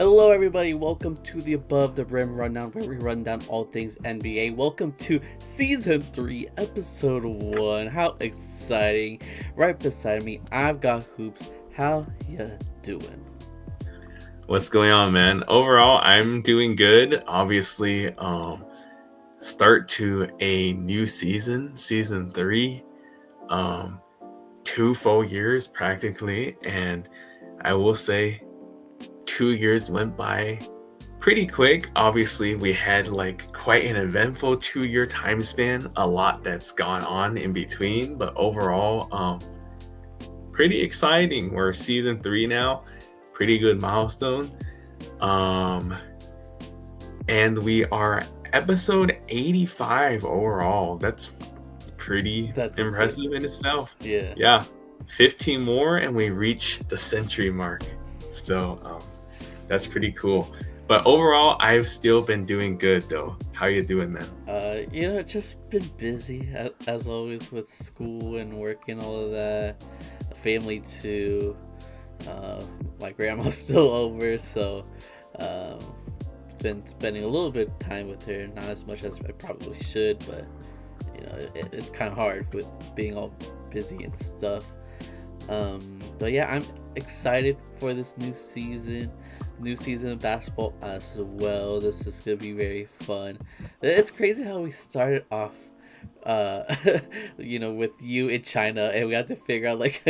Hello, everybody. Welcome to the Above the Rim Rundown, where we run down all things NBA. Welcome to Season 3, Episode 1. How exciting. Right beside me, I've got Hoops. How ya doing? What's going on, man? Overall, I'm doing good. Obviously, start to a new season, season 3. Um, 2 full years practically, and I will say 2 years went by pretty quick. Obviously, we had like quite an eventful 2 year time span, a lot that's gone on in between, but overall, pretty exciting. We're season 3 now, pretty good milestone. Um, and we are episode 85 overall. That's pretty That's insane. impressive in itself. Yeah. Yeah, 15 more and we reach the century mark. So that's pretty cool. But overall, I've still been doing good though. How you doing, man? Just been busy as always with school and work and all of that. Family too. My grandma's still over, so um, been spending a little bit of time with her. Not as much as I probably should, but it's kind of hard with being all busy and stuff. But yeah, I'm excited for this new season of basketball as well. This is gonna be very fun. It's crazy how we started off, uh, with you in China, and we had to figure out like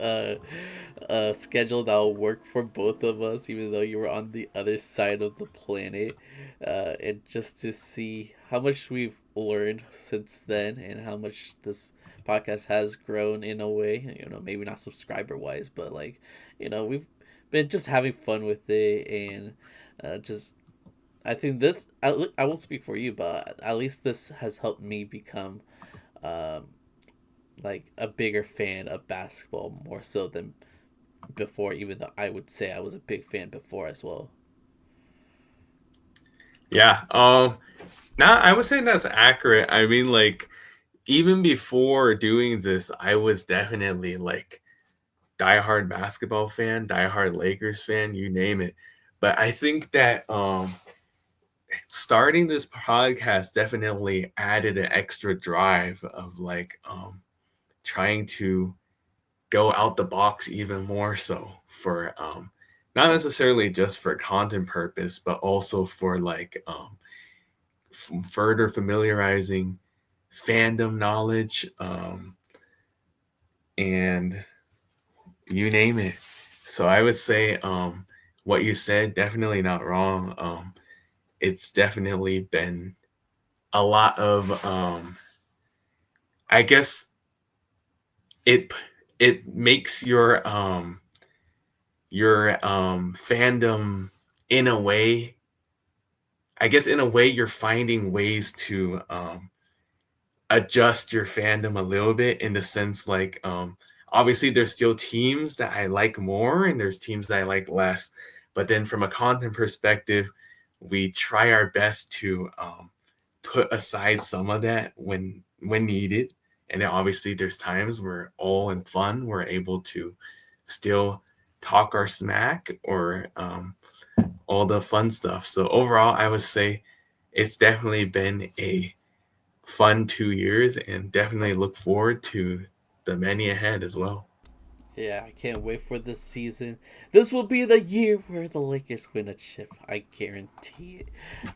a schedule that'll work for both of us, even though you were on the other side of the planet. And just to see how much we've learned since then, and how much this podcast has grown in a way. Maybe not subscriber wise, but we've been just having fun with it, and just I think this. I won't speak for you, but at least this has helped me become um, like a bigger fan of basketball more so than before. Even though I would say I was a big fan before as well. Yeah. Now I would say that's accurate. I mean, like even before doing this, I was definitely like diehard basketball fan, diehard Lakers fan, you name it. But I think that starting this podcast definitely added an extra drive of like trying to go out the box even more so for not necessarily just for content purpose, but also for like further familiarizing fandom knowledge and you name it. So I would say what you said definitely not wrong. It's definitely been a lot of I guess it it makes your fandom in a way, I guess in a way you're finding ways to adjust your fandom a little bit in the sense like obviously there's still teams that I like more and there's teams that I like less, but then from a content perspective we try our best to put aside some of that when needed, and then obviously there's times where all in fun we're able to still talk our smack or all the fun stuff. So overall I would say it's definitely been a fun 2 years and definitely look forward to the many ahead as well. Yeah, I can't wait for this season. This will be the year where the Lakers win a chip. I guarantee it.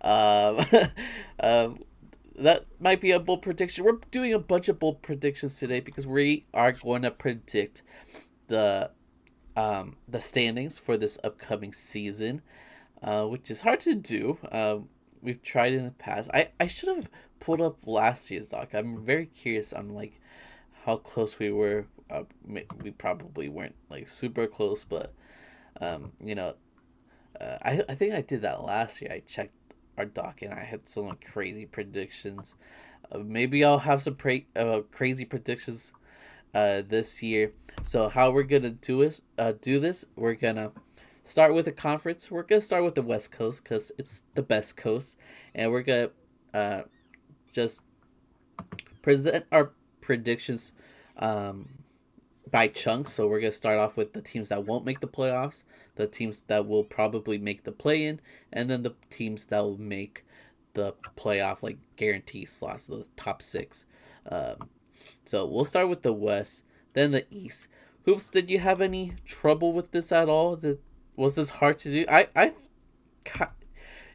Um, that might be a bold prediction. We're doing a bunch of bold predictions today because we are going to predict the the standings for this upcoming season, which is hard to do. We've tried in the past. I should have pulled up last year's doc. I'm very curious on like how close we were. We probably weren't like super close, but you know, I think I did that last year. I checked our doc and I had some crazy predictions. Maybe I'll have some crazy predictions this year. So how we're gonna do this? We're gonna start with the conference. We're gonna start with the West Coast because it's the best coast, and we're gonna uh, just present our predictions um, by chunks. So we're gonna start off with the teams that won't make the playoffs, the teams that will probably make the play in, and then the teams that will make the playoff like guarantee slots, the top six. Um, so we'll start with the West, then the East. Hoops, did you have any trouble with this at all? Was this hard to do?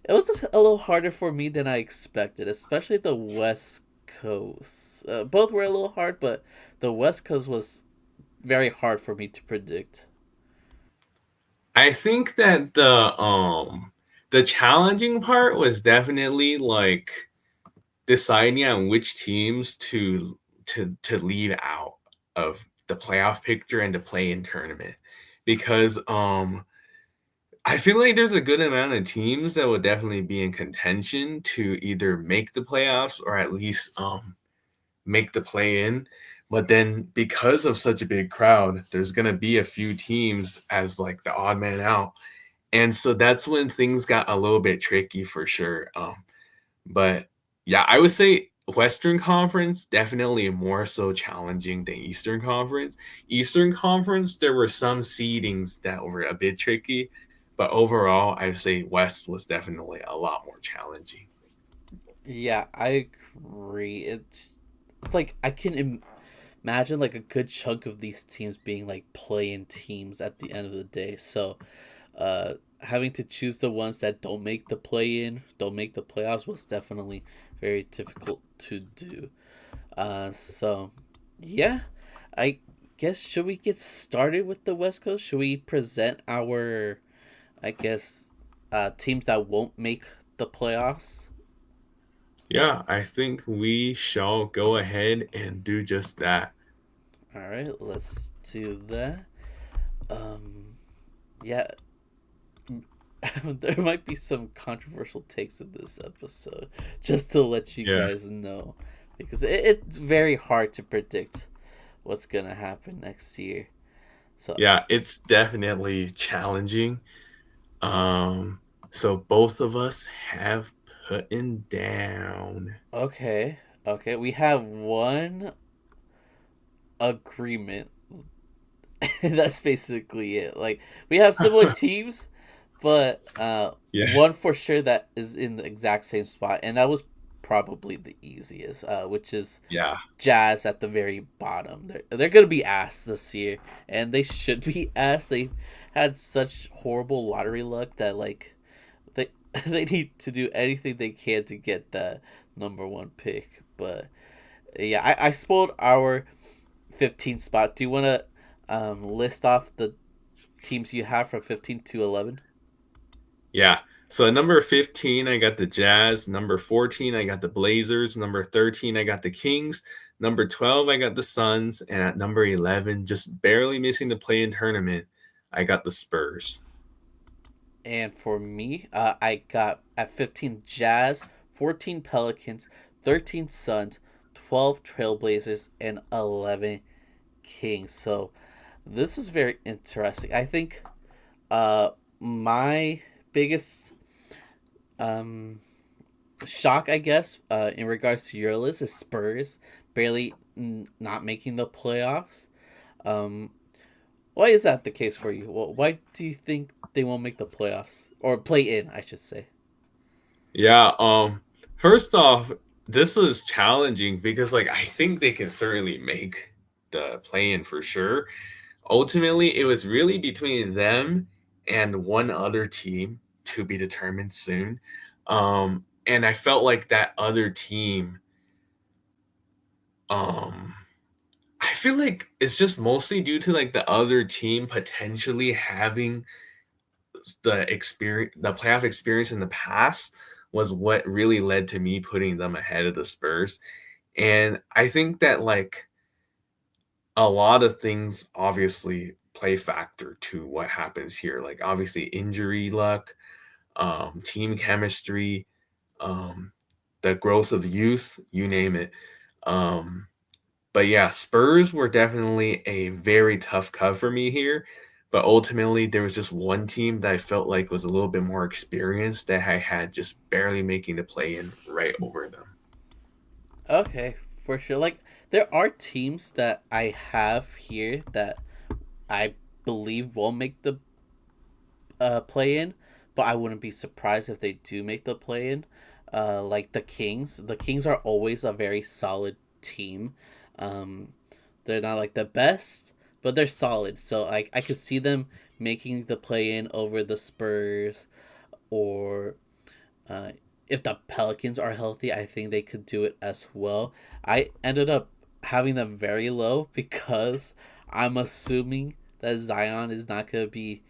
It was just a little harder for me than I expected, especially the West Coast. Both were a little hard, but the West Coast was very hard for me to predict. I think that the challenging part was definitely like deciding on which teams to leave out of the playoff picture and the play-in tournament, because I feel like there's a good amount of teams that would definitely be in contention to either make the playoffs or at least make the play in. But then because of such a big crowd, there's gonna be a few teams as like the odd man out. And so that's when things got a little bit tricky for sure. But yeah, I would say Western Conference definitely more so challenging than Eastern Conference. Eastern Conference, there were some seedings that were a bit tricky, but overall, I'd say West was definitely a lot more challenging. Yeah, I agree. It's like I can imagine like a good chunk of these teams being like playing teams at the end of the day. So, having to choose the ones that don't make the play in, don't make the playoffs was definitely very difficult to do. So yeah, I guess should we get started with the West Coast? Should we present our, I guess, teams that won't make the playoffs? Yeah, I think we shall go ahead and do just that. All right, let's do that. Um, yeah, there might be some controversial takes in this episode, just to let you Yeah. guys know, because it's very hard to predict what's gonna happen next year. So Yeah, it's definitely challenging. Um, so both of us have putting down. okay, okay, we have one agreement. That's basically it. Like we have similar teams, but Yeah, one for sure that is in the exact same spot, and that was probably the easiest, which is yeah, Jazz at the very bottom. They're gonna be ass this year, and they should be ass. They've had such horrible lottery luck that like they they need to do anything they can to get that number one pick. But yeah, I spoiled our 15th spot. Do you want to list off the teams you have from 15 to 11? yeah. So at number 15, I got the Jazz. Number 14, I got the Blazers. Number 13, I got the Kings. Number 12, I got the Suns. And at number 11, just barely missing the play-in tournament, I got the Spurs. And for me, I got at 15 Jazz, 14 Pelicans, 13 Suns, 12 Trailblazers, and 11 Kings. So this is very interesting. I think my biggest um, shock, I guess, in regards to your list is Spurs barely not making the playoffs. Um, why is that the case for you? Why do you think they won't make the playoffs or play in? I should say. Yeah, first off, this was challenging because like I think they can certainly make the play-in for sure. Ultimately, it was really between them and one other team to be determined soon. And I felt like that other team, um, I feel like it's just mostly due to like the other team potentially having the playoff experience in the past was what really led to me putting them ahead of the Spurs. And I think that like a lot of things obviously play factor to what happens here. Like obviously injury luck, team chemistry, um, the growth of youth, you name it. Um, but yeah, Spurs were definitely a very tough cut for me here. But ultimately, there was just one team that I felt like was a little bit more experienced that I had just barely making the play in right over them. Okay, for sure. Like there are teams that I have here that I believe will make the play in, but I wouldn't be surprised if they do make the play in. Like the Kings. The Kings are always a very solid team. Um, they're not like the best, but they're solid. So I could see them making the play in over the Spurs, or uh, if the Pelicans are healthy, I think they could do it as well. I ended up having them very low because I'm assuming that Zion is not going to be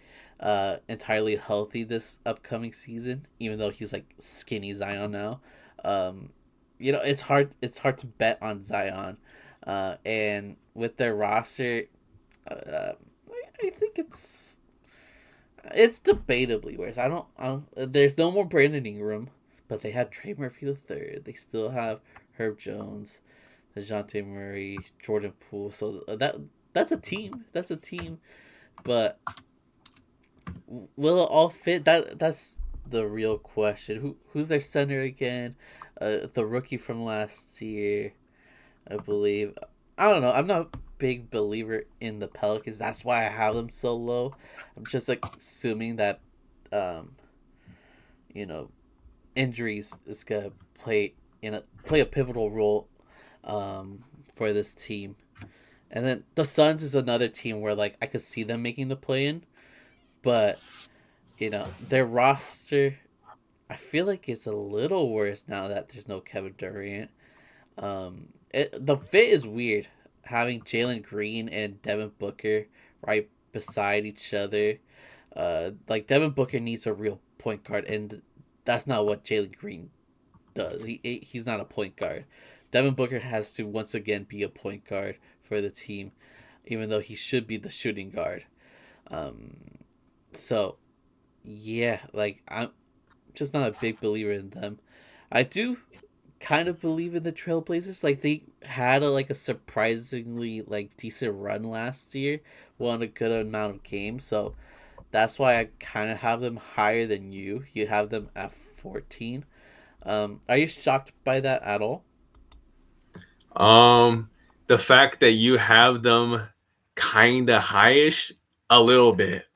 entirely healthy this upcoming season, even though he's like skinny Zion now. Um, it's hard. It's hard to bet on Zion, and with their roster, I think it's debatably worse. I don't. There's no more Brandon Ingram, but they had Trey Murphy the third. They still have Herb Jones, Dejounte Murray, Jordan Poole. So that's a team. That's a team. But will it all fit? That's the real question. Who's their center again? The rookie from last year, I believe. I don't know. I'm not a big believer in the Pelicans. That's why I have them so low. I'm just like assuming that, um, you know, injuries is gonna play a pivotal role, for this team. And then the Suns is another team where like I could see them making the play in, but their roster, I feel like it's a little worse now that there's no Kevin Durant. The fit is weird having Jalen Green and Devin Booker right beside each other. Like Devin Booker needs a real point guard, and that's not what Jalen Green does. He's not a point guard. Devin Booker has to once again be a point guard for the team, even though he should be the shooting guard. So yeah, like I'm just not a big believer in them. I do kind of believe in the Trailblazers. Like they had a surprisingly like decent run last year, won a good amount of games. So that's why I kind of have them higher than you. You have them at 14. Are you shocked by that at all? Um, the fact that you have them kind of highish a little bit.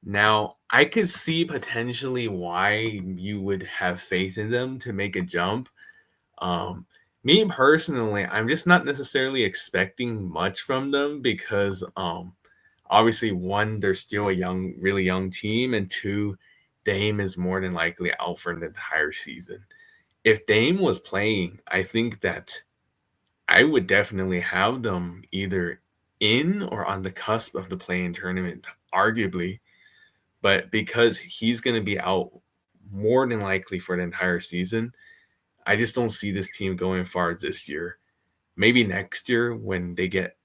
Now I could see potentially why you would have faith in them to make a jump. Um, Me personally, I'm just not necessarily expecting much from them because obviously one, they're still a really young team, and two, Dame is more than likely out for an entire season. If Dame was playing, I think that I would definitely have them either in or on the cusp of the play-in tournament, arguably. But because he's going to be out more than likely for the entire season, I just don't see this team going far this year. Maybe next year when they get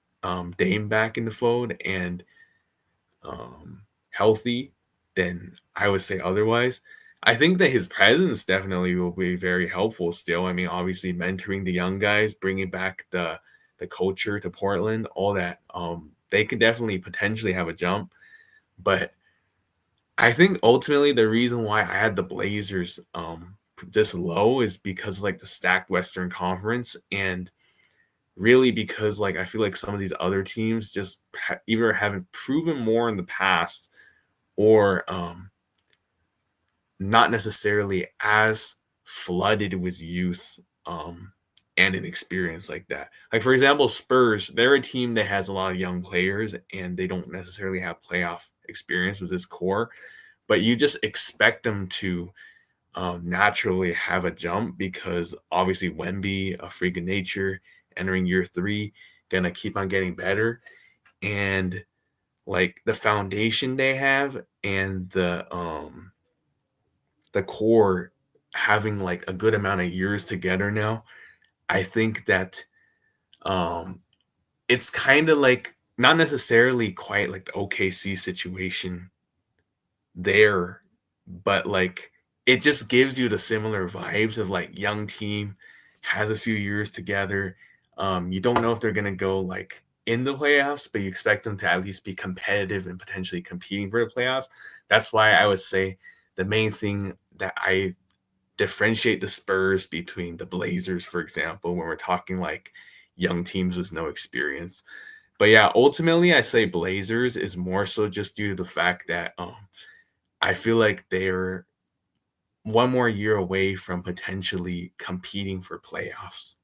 Dame back in the fold and healthy, then I would say otherwise. I think that his presence definitely will be very helpful still. I mean, obviously mentoring the young guys, bringing back the culture to Portland, all that. They could definitely potentially have a jump, but I think ultimately the reason why I had the Blazers this low is because like the stacked Western Conference, and really because like I feel like some of these other teams just either haven't proven more in the past, or not necessarily as flooded with youth and an experience like that. Like for example, Spurs, they're a team that has a lot of young players and they don't necessarily have playoff experience with this core, but you just expect them to naturally have a jump because obviously Wemby, a freak of nature, entering year three, gonna keep on getting better. And like the foundation they have and the core having like a good amount of years together now, I think that um it's kind of like not necessarily quite like the OKC situation there, but like it just gives you the similar vibes of like young team has a few years together. You don't know if they're gonna go like in the playoffs, but you expect them to at least be competitive and potentially competing for the playoffs. That's why I would say the main thing that I differentiate the Spurs between the Blazers, for example, when we're talking like young teams with no experience. But yeah, ultimately, I say Blazers is more so just due to the fact that I feel like they're one more year away from potentially competing for playoffs.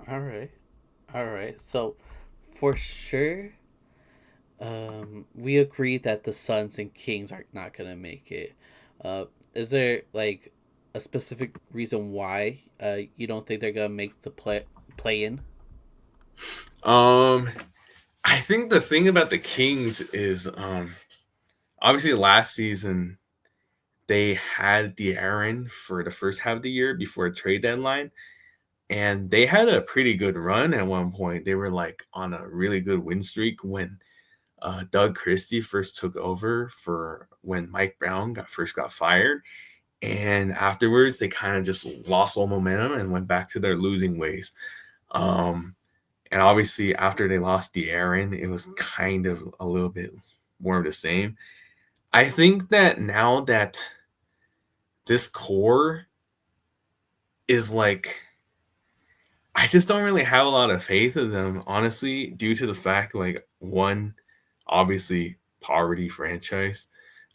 All right, all right. So, for sure, we agree that the Suns and Kings are not gonna make it. Is there like a specific reason why you don't think they're gonna make the play in? Um, I think the thing about the Kings is obviously last season they had De'Aaron for the first half of the year before a trade deadline, and they had a pretty good run at one point. They were like on a really good win streak when Doug Christie first took over for when Mike Brown got fired, and afterwards they kind of just lost all momentum and went back to their losing ways. Um, and obviously after they lost De'Aaron, it was kind of a little bit more of the same. I think that now that this core is like, I just don't really have a lot of faith in them, honestly, due to the fact, like, one, obviously, poverty franchise.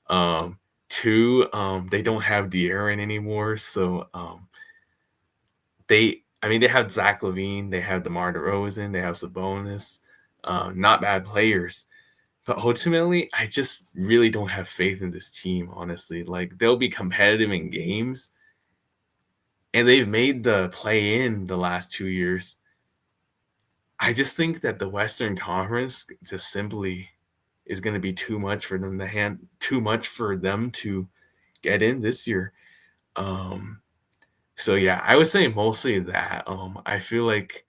Um, Two, they don't have De'Aaron anymore, so they have Zach Levine, they have DeMar DeRozan, they have Sabonis, not bad players. But ultimately, I just really don't have faith in this team, honestly. Like, they'll be competitive in games, and they've made the play in the last 2 years. I just think that the Western Conference just simply is going to be too much for them to get in this year. Um, so yeah, I would say mostly that. I feel like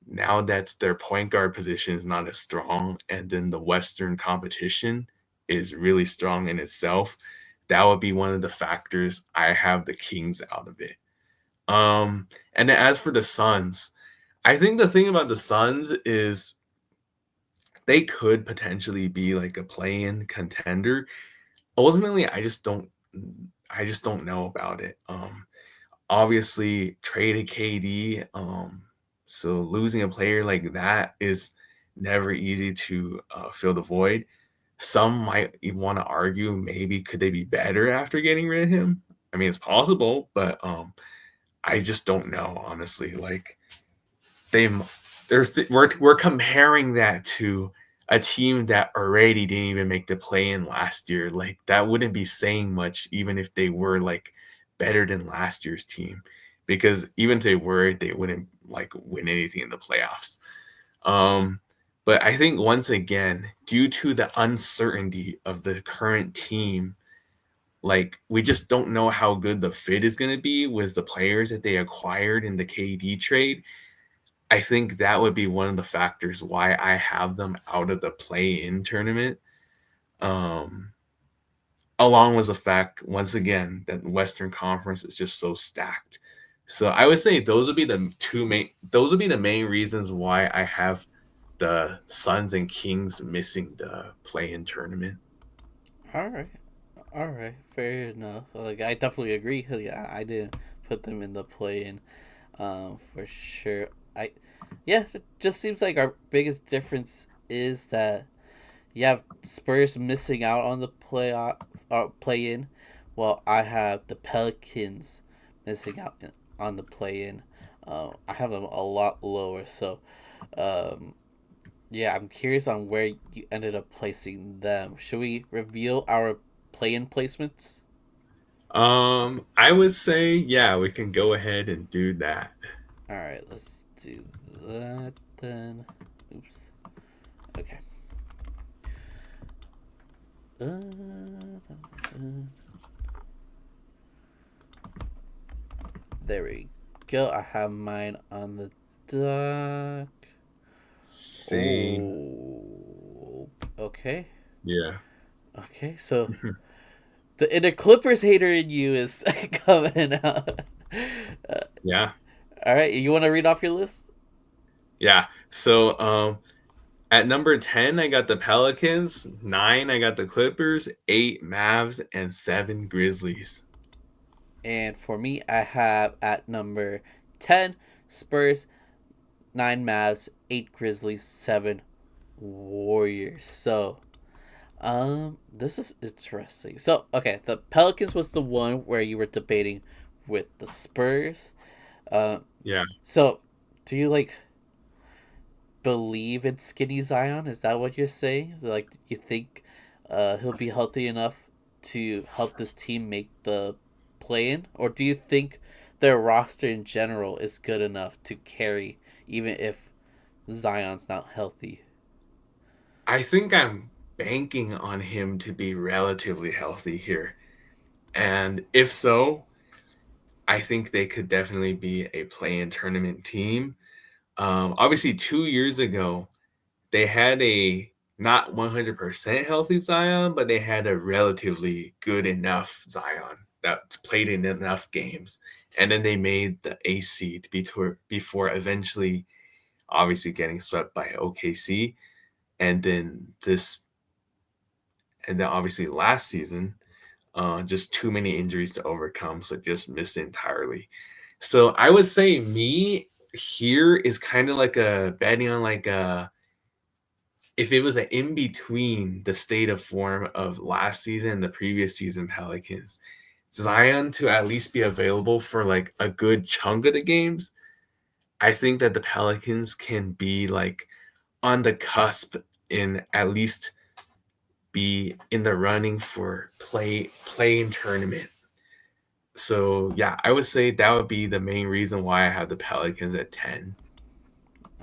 now that their point guard position is not as strong, and then the Western competition is really strong in itself, that would be one of the factors I have the Kings out of it. And then as for the Suns, I think the thing about the Suns is they could potentially be like a play-in contender. Ultimately, I just don't know about it. Obviously traded KD, so losing a player like that is never easy to fill the void. Some might want to argue maybe could they be better after getting rid of him? I mean, it's possible, but I just don't know, honestly. Like they we're comparing that to a team that already didn't even make the play in last year. Like that wouldn't be saying much even if they were like better than last year's team, because even if they were, they wouldn't like win anything in the playoffs. Um, but I think once again, due to the uncertainty of the current team, like we just don't know how good the fit is going to be with the players that they acquired in the KD trade. I think that would be one of the factors why I have them out of the play-in tournament. Um, Along with the fact, once again, that Western Conference is just so stacked. So I would say those would be the main reasons why I have the Suns and Kings missing the play-in tournament. All right, all right, fair enough. Like I definitely agree. Yeah, I didn't put them in the play in, for sure. Yeah, it just seems like our biggest difference is that you have Spurs missing out on the play in, while I have the Pelicans missing out on the play in. I have them a lot lower. So, um, yeah, I'm curious on where you ended up placing them. Should we reveal our play in placements? I would say, yeah, we can go ahead and do that. All right, let's do that then. Oops. Okay. There we go. I have mine on the dock. Same. Oh, okay. Yeah. Okay, so the inner Clippers hater in you is coming out. Uh, Yeah. all right, you want to read off your list? Yeah. So at number 10, I got the Pelicans. 9, I got the Clippers. 8, Mavs. And 7, Grizzlies. And for me, I have at number 10 Spurs, 9 Mavs, 8 Grizzlies, 7 Warriors. So, this is interesting. So, okay, the Pelicans was the one where you were debating with the Spurs. Yeah. So do you like believe in Skinny Zion? Is that what you're saying? Like, you think he'll be healthy enough to help this team make the play in, or do you think their roster in general is good enough to carry even if Zion's not healthy? I think I'm banking on him to be relatively healthy here. And if so, I think they could definitely be a play-in tournament team. Obviously, 2 years ago, they had a not 100% healthy Zion, but they had a relatively good enough Zion that played in enough games. And then they made the AC to be before eventually, obviously, getting swept by OKC. And then obviously last season, just too many injuries to overcome, so just missed entirely. So I would say me here is kind of like a betting on like a if it was an in between the state of form of last season and the previous season Pelicans, Zion to at least be available for like a good chunk of the games. I think that the Pelicans can be like on the cusp in at least be in the running for playing tournament. So yeah, I would say that would be the main reason why I have the Pelicans at 10.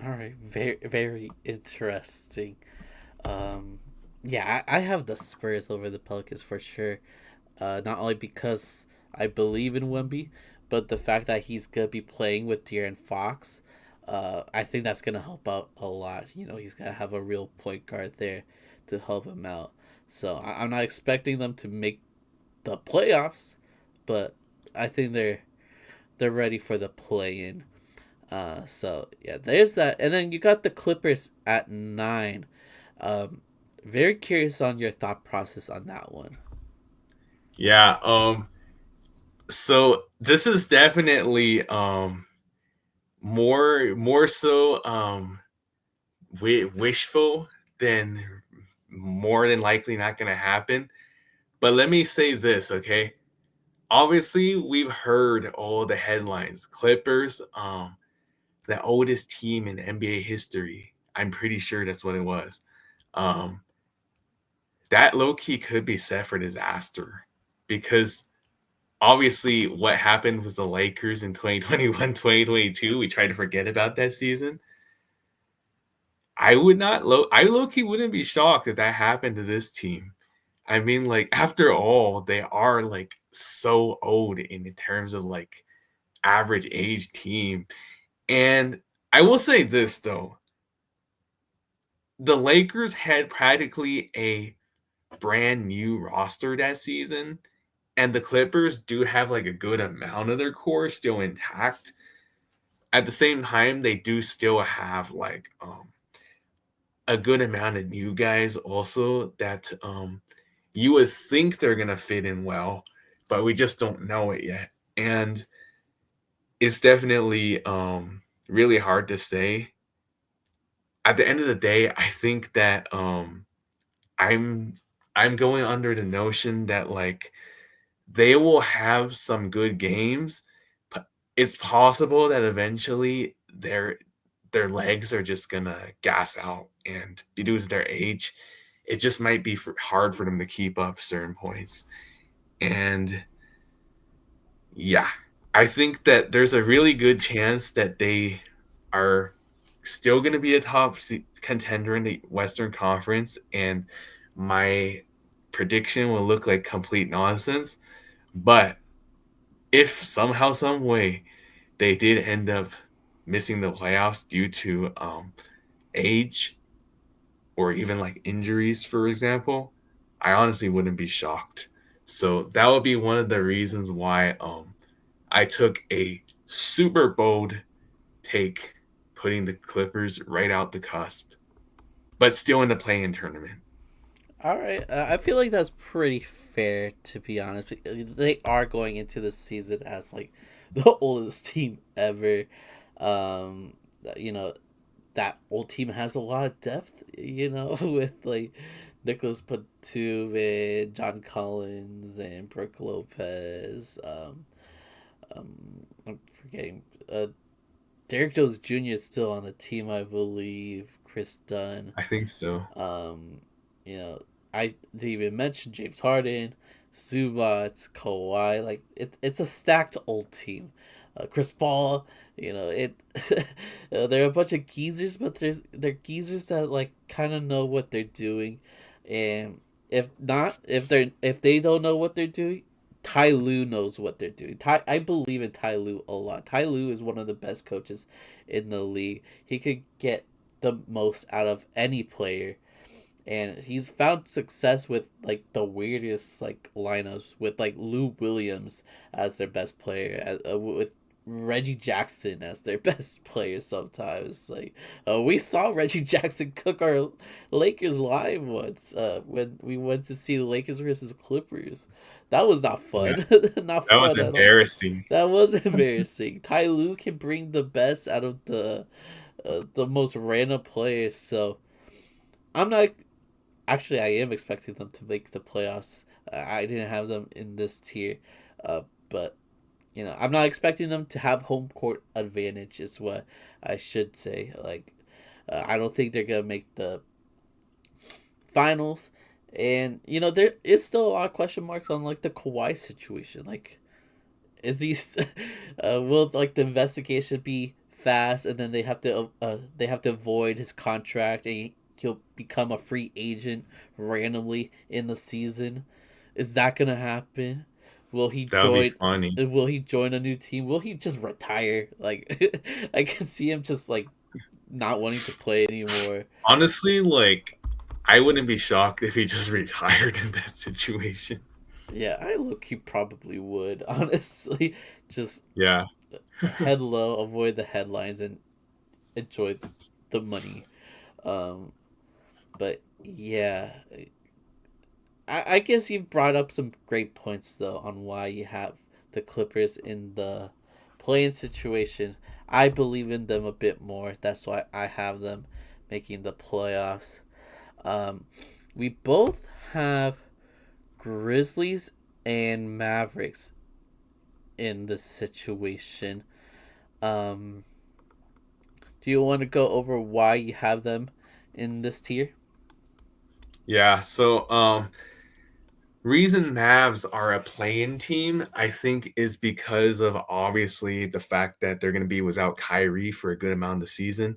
All right, very very interesting. Um, yeah, I have the Spurs over the Pelicans for sure. Not only because I believe in Wemby, but the fact that he's gonna be playing with De'Aaron Fox. I think that's gonna help out a lot. You know, he's gonna have a real point guard there to help him out. So I'm not expecting them to make the playoffs, but I think they're ready for the play in. So yeah, there's that, and then you got the Clippers at 9. Um, very curious on your thought process on that one. Yeah, so this is definitely more so wishful than more than likely not going to happen. But let me say this, okay? Obviously, we've heard all the headlines. Clippers, the oldest team in NBA history. I'm pretty sure that's what it was. Um, that low key could be set for disaster because obviously what happened was the Lakers in 2021, 2022. We tried to forget about that season. I low key wouldn't be shocked if that happened to this team. I mean, like, after all, they are like so old in terms of like average age team. And I will say this though, the Lakers had practically a brand new roster that season, and the Clippers do have like a good amount of their core still intact. At the same time, they do still have like a good amount of new guys also that you would think they're gonna fit in well, but we just don't know it yet. And it's definitely really hard to say. At the end of the day, I think that I'm I'm going under the notion that like they will have some good games. But it's possible that eventually their legs are just gonna gas out, and due to their age, it just might be hard for them to keep up certain points. And yeah, I think that there's a really good chance that they are still going to be a top contender in the Western Conference, and my prediction will look like complete nonsense. But if somehow, some way, they did end up missing the playoffs due to age or even like injuries, for example, I honestly wouldn't be shocked. So that would be one of the reasons why I took a super bold take, putting the Clippers right out the cusp, but still in the play-in tournament. All right, I feel like that's pretty fair to be honest. They are going into the season as like the oldest team ever. Um, you know that old team has a lot of depth. With like Nicholas Batum and John Collins and Brooke Lopez. I'm forgetting. Derrick Jones Jr. is still on the team, I believe. Chris Dunn. I think so. Um, you know, I didn't even mention James Harden, Zubats, Kawhi. Like it's a stacked old team. Chris Paul. It. They're a bunch of geezers, but they're geezers that like kind of know what they're doing, and if they don't know what they're doing, Ty Lue knows what they're doing. I believe in Ty Lue a lot. Ty Lue is one of the best coaches in the league. He could get the most out of any player, and he's found success with like the weirdest like lineups with like Lou Williams as their best player, with Reggie Jackson as their best player sometimes. Like we saw Reggie Jackson cook our Lakers live once when we went to see the Lakers versus Clippers. That was not Yeah, fun. Not that was fun at all. embarrassing. That was embarrassing. Ty Lue can bring the best out of the most random players. So I'm not actually. I am expecting them to make the playoffs. I didn't have them in this tier, but I'm not expecting them to have home court advantage. Is what I should say. Like, I don't think they're gonna make the finals, and there is still a lot of question marks on like the Kawhi situation. Like, is he? Will like the investigation be fast, and then they have to avoid his contract, and he'll become a free agent randomly in the season? Is that gonna happen? Will he That would be join? funny. Will he join a new team? Will he just retire? Like, I can see him just like not wanting to play anymore. Honestly, like I wouldn't be shocked if he just retired in that situation. Yeah, I look. He probably would. Honestly, just Yeah. head low, avoid the headlines, and enjoy the money. Um, but yeah, I guess you brought up some great points though on why you have the Clippers in the playing situation. I believe in them a bit more. That's why I have them making the playoffs. Um, we both have Grizzlies and Mavericks in this situation. Um, do you want to go over why you have them in this tier? Yeah, so reason Mavs are a play-in team, I think, is because of obviously the fact that they're going to be without Kyrie for a good amount of the season.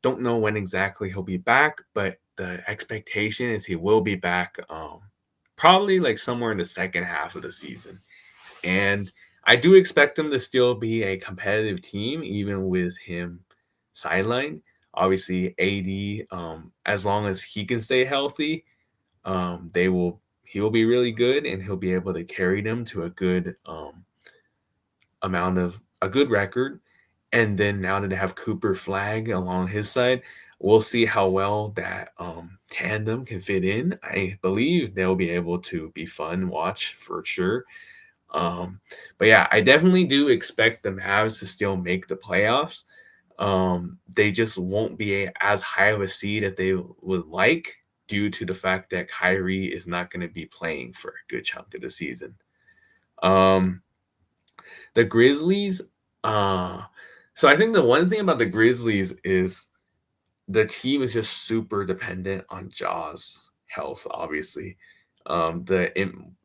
Don't know when exactly he'll be back, but the expectation is he will be back probably like somewhere in the second half of the season. And I do expect them to still be a competitive team, even with him sidelined. Obviously, AD, as long as he can stay healthy, they will he will be really good and he'll be able to carry them to a good amount of a good record. And then now that they have Cooper Flag along his side, we'll see how well that tandem can fit in. I believe they'll be able to be fun to watch for sure. Um, but yeah, I definitely do expect the Mavs to still make the playoffs. They just won't be as high of a seed that they would like due to the fact that Kyrie is not going to be playing for a good chunk of the season. Um, the Grizzlies, uh, so I think the one thing about the Grizzlies is the team is just super dependent on Jaws' health, obviously.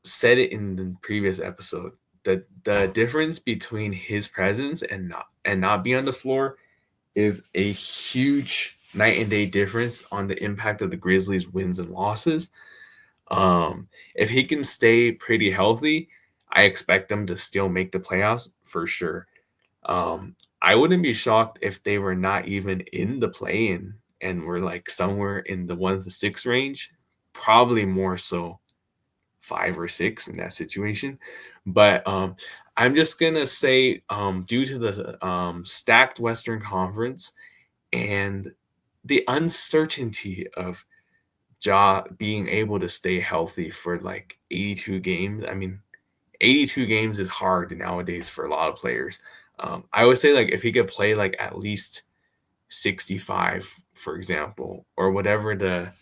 Said it in the previous episode. The difference between his presence and not be on the floor is a huge night and day difference on the impact of the Grizzlies' wins and losses. If he can stay pretty healthy, I expect them to still make the playoffs for sure. I wouldn't be shocked if they were not even in the play-in and were like somewhere in the 1 to 6 range. Probably more so 5 or 6 in that situation. But I'm just gonna say, due to the stacked Western Conference and the uncertainty of Ja being able to stay healthy for like 82 games. I mean, 82 games is hard nowadays for a lot of players. I would say like if he could play like at least 65, for example, or whatever the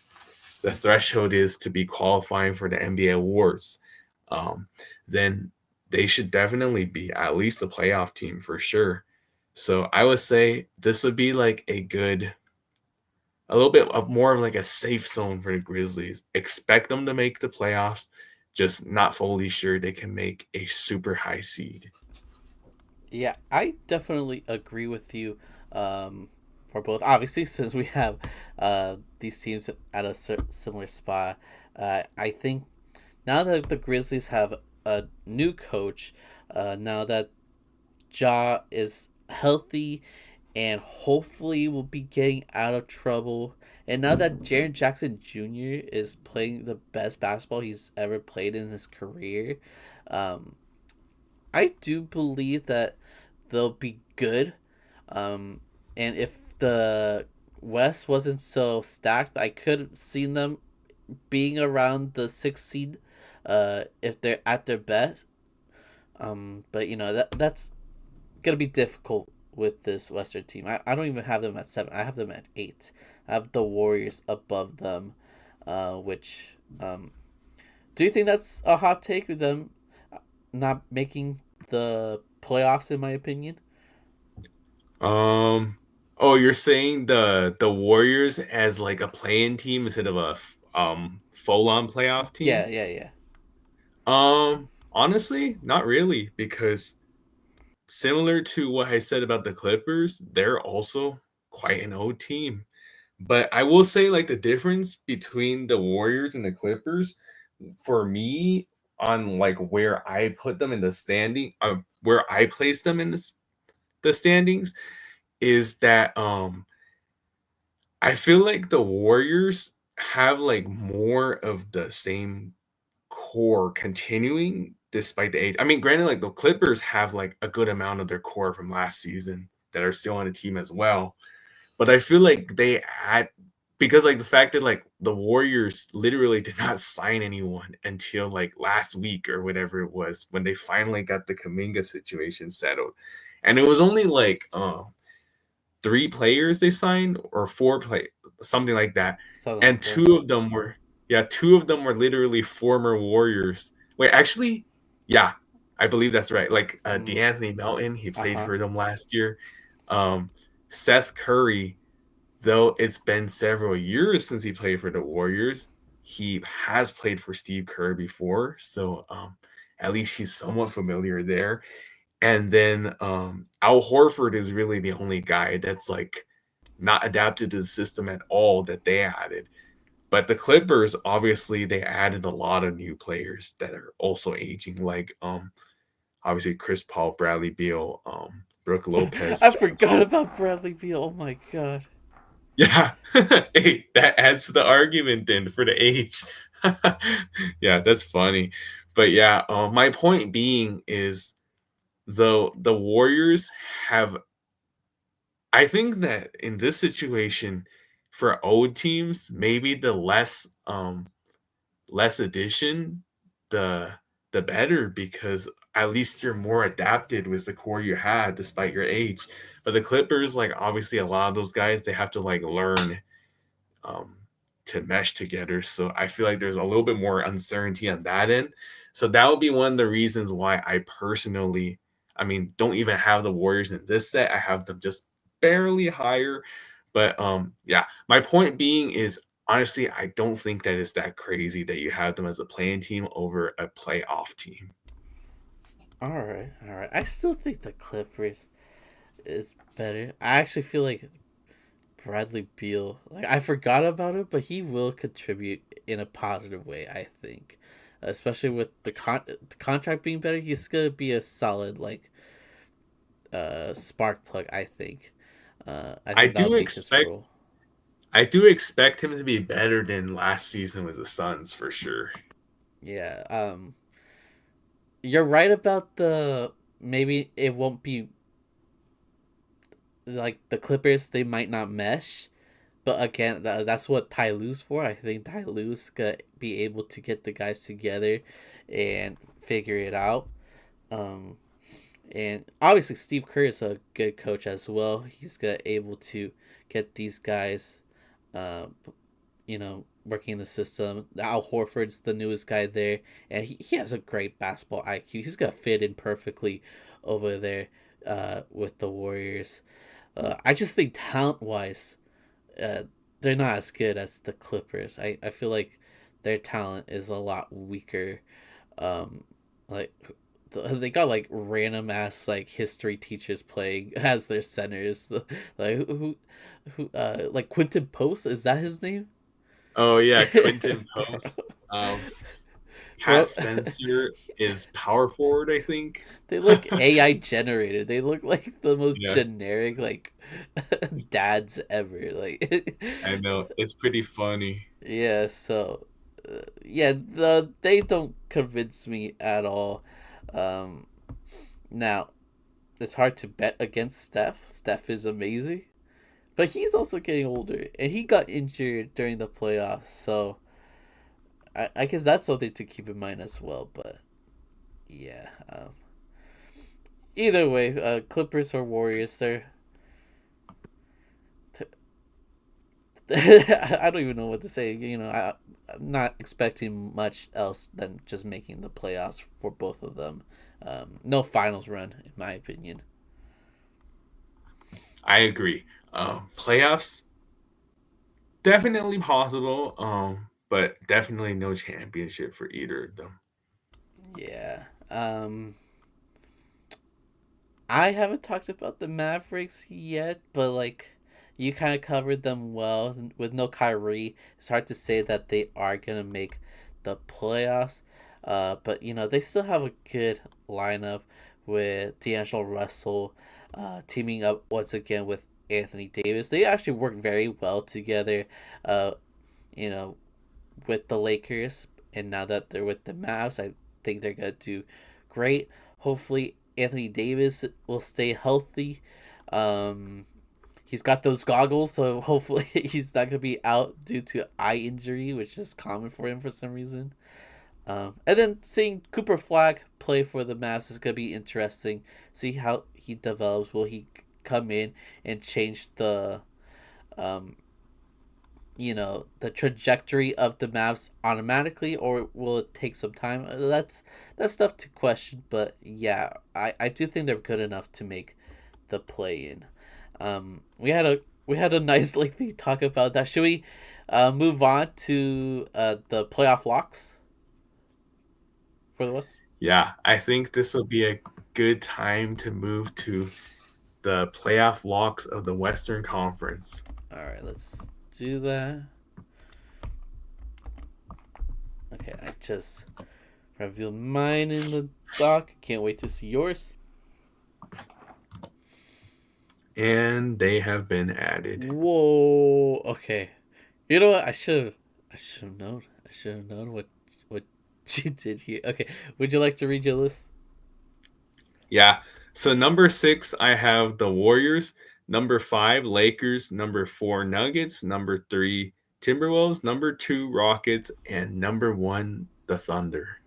threshold is to be qualifying for the NBA awards, um, then they should definitely be at least a playoff team for sure. So I would say this would be like a little bit of more of like a safe zone for the Grizzlies. Expect them to make the playoffs, just not fully sure they can make a super high seed. Yeah, I definitely agree with you. Um, for both, obviously, since we have these teams at a similar spot, I think now that the Grizzlies have a new coach, now that Ja is healthy and hopefully will be getting out of trouble. And now that Jaren Jackson Jr. is playing the best basketball he's ever played in his career, um, I do believe that they'll be good. And if the West wasn't so stacked, I could have seen them being around the sixth seed if they're at their best. But that's gonna be difficult with this Western team. I don't even have them at 7. I have them at 8. I have the Warriors above them, which do you think that's a hot take with them not making the playoffs? In my opinion, Um, oh, you're saying the Warriors as like a play-in team instead of a full-on playoff yeah, team? yeah, yeah. Honestly, not really, because similar to what I said about the Clippers, they're also quite an old team. But I will say, like, the difference between the Warriors and the Clippers, for me, on like where I put them in the standing, where I place them in the standings, is that I feel like the Warriors have like more of the same core continuing despite the age. I mean, granted, like the Clippers have like a good amount of their core from last season that are still on the team as well. But I feel like they add because like the fact that like the Warriors literally did not sign anyone until like last week or whatever it was when they finally got the Kaminga situation settled. And it was only like 3 players they signed or 4 something like that. Something And like that. two of them were literally former Warriors. Wait, actually, yeah, I believe that's right. Like Mm, DeAnthony Melton, he uh played huh. for them last year. Um, Seth Curry, though it's been several years since he played for the Warriors, he has played for Steve Kerr before, so at least he's somewhat familiar there. And then Al Horford is really the only guy that's like not adapted to the system at all that they added. But the Clippers, obviously, they added a lot of new players that are also aging, like obviously Chris Paul, Bradley Beal, Brooke Lopez, I John forgot Collins. about Bradley Beal. Oh my god. Yeah, hey, that adds to the argument then for the age. Yeah, that's funny. But yeah, my point being is though the Warriors have I think that in this situation, for old teams, maybe the less addition, the the better because at least you're more adapted with the core you had despite your age. But the Clippers, like obviously a lot of those guys, they have to like learn um, to mesh together. So I feel like there's a little bit more uncertainty on that end. So that would be one of the reasons why I personally, I mean, don't even have the Warriors in this set. I have them just barely higher. But yeah, my point being is honestly, I don't think that it's that crazy that you have them as a playing team over a playoff team. All right, all right. I still think the Clippers is better. I actually feel like Bradley Beal. Like I forgot about it, but he will contribute in a positive way. I think, especially with the contract being better, he's gonna be a solid like spark plug. I I think that'll do be his expect role. I do expect him to be better than last season with the Suns for sure. Yeah. You're right about the maybe it won't be like the Clippers. They might not mesh, but again, that's what Ty Lue's for. I think Ty Lue's gonna be able to get the guys together and figure it out. Um, and obviously, Steve Kerr is a good coach as well. He's gonna able to get these guys, uh, working in the system. Al Horford's the newest guy there, and he has a great basketball IQ. He's gonna fit in perfectly over there with the Warriors. I just think talent wise, uh, they're not as good as the Clippers. I feel like their talent is a lot weaker. Um, like they got like random ass like history teachers playing as their centers. Like like Quinton Post, is that his name? Oh yeah, Quinton Post. Pat Well, Spencer is power forward, I think. they look AI generated. They look like the most Yeah, generic like dads ever. Like I know. It's pretty funny. yeah, so yeah, they don't convince me at all. Um, Now it's hard to bet against Steph. Steph is amazing, but he's also getting older, and he got injured during the playoffs. So I guess that's something to keep in mind as well. But yeah, either way, Clippers or Warriors, they're. I don't even know what to say. I'm not expecting much else than just making the playoffs for both of them. No finals run, in my opinion. I agree. Playoffs definitely possible. But definitely no championship for either of them. Yeah. I haven't talked about the Mavericks yet, but like you kind of covered them well with no Kyrie. It's hard to say that they are gonna make the playoffs. But they still have a good lineup with D'Angelo Russell, teaming up once again with Anthony Davis. They actually work very well together. Uh, you know, with the Lakers, and now that they're with the Mavs, I think they're gonna do great. Hopefully, Anthony Davis will stay healthy. Um, he's got those goggles, so hopefully he's not gonna be out due to eye injury, which is common for him for some reason. And then seeing Cooper Flag play for the Mavs is gonna be interesting. See how he develops. Will he come in and change um, the trajectory of the Mavs automatically, or will it take some time? That's stuff to question, but yeah, I do think they're good enough to make the play in. We had a nice lengthy talk about that. Should we move on to the playoff locks for the West? Yeah, I think this will be a good time to move to the playoff locks of the Western Conference. All right, let's do that. Okay, I just revealed mine in the doc. Can't wait to see yours. And they have been added. Whoa. Okay. You know what? I should have known. I should have known what you did here. Okay. Would you like to read your list? Yeah. So number 6, I have the Warriors. Number 5, Lakers. Number 4, Nuggets. Number 3, Timberwolves. Number 2, Rockets. And number 1, the Thunder.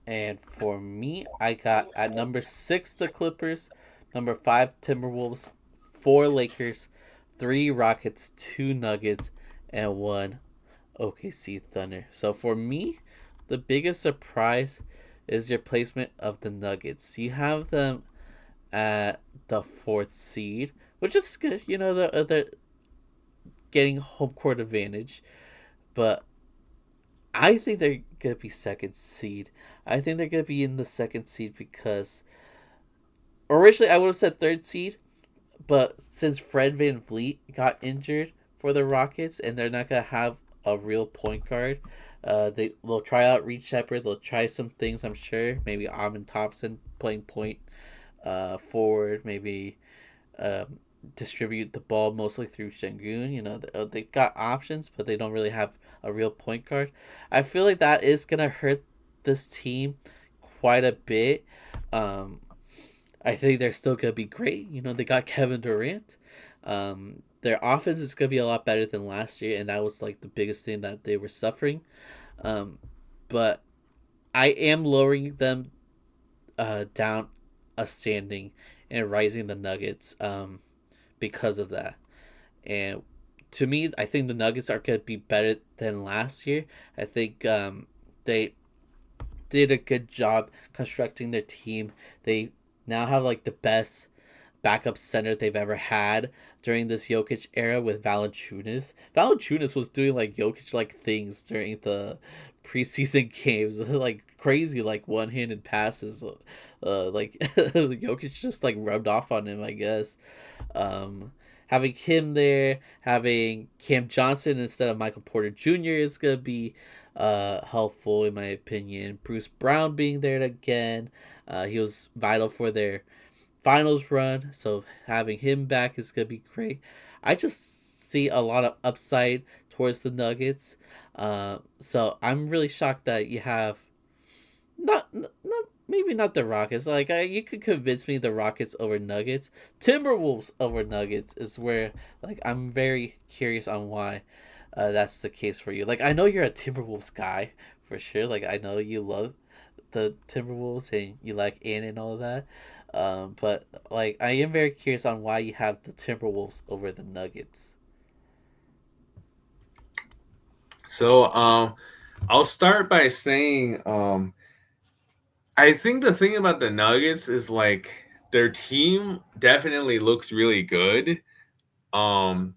And for me, I got at number 6 the Clippers, number 5 Timberwolves, 4 Lakers, 3 Rockets, 2 Nuggets, and 1 OKC Thunder. So for me, the biggest surprise is your placement of the Nuggets. You have them at the 4th seed, which is good. They're getting home court advantage, but I think they're gonna be second seed. I think they're gonna be in the second seed because originally I would have said third seed, but since Fred Van Vliet got injured for the Rockets and they're not gonna have a real point guard, they'll try out Reed Shepard. They'll try some things. I'm sure maybe Amon Thompson playing point forward. Maybe um, distribute the ball mostly through Shengun. They've got options, but they don't really have a real point guard. I feel like that is gonna hurt this team quite a bit. Um, I think they're still gonna be great. They got Kevin Durant. their offense is gonna be a lot better than last year, and that was like the biggest thing that they were suffering. Um, but I am lowering them down a standing and rising the Nuggets because of that. And to me, I think the Nuggets are going to be better than last year. I think they did a good job constructing their team. They now have like the best backup center they've ever had during this Jokic era with Valanciunas. Valanciunas was doing like Jokic like things during the preseason games, like crazy like one-handed passes. Like Jokic just like rubbed off on him, I guess. Um, Having him there, having Cam Johnson instead of Michael Porter Jr. is gonna be helpful in my opinion. Bruce Brown being there again, he was vital for their finals run, so having him back is gonna be great. I just see a lot of upside towards the Nuggets, so I'm really shocked that you have not maybe not the Rockets. Like you could convince me the Rockets over Nuggets. Timberwolves over Nuggets is where like I'm very curious on why that's the case for you. Like I know you're a Timberwolves guy for sure. Like I know you love the Timberwolves and you like Ann and all that. But like I am very curious on why you have the Timberwolves over the Nuggets. So I'll start by saying I think the thing about the Nuggets is like their team definitely looks really good. Um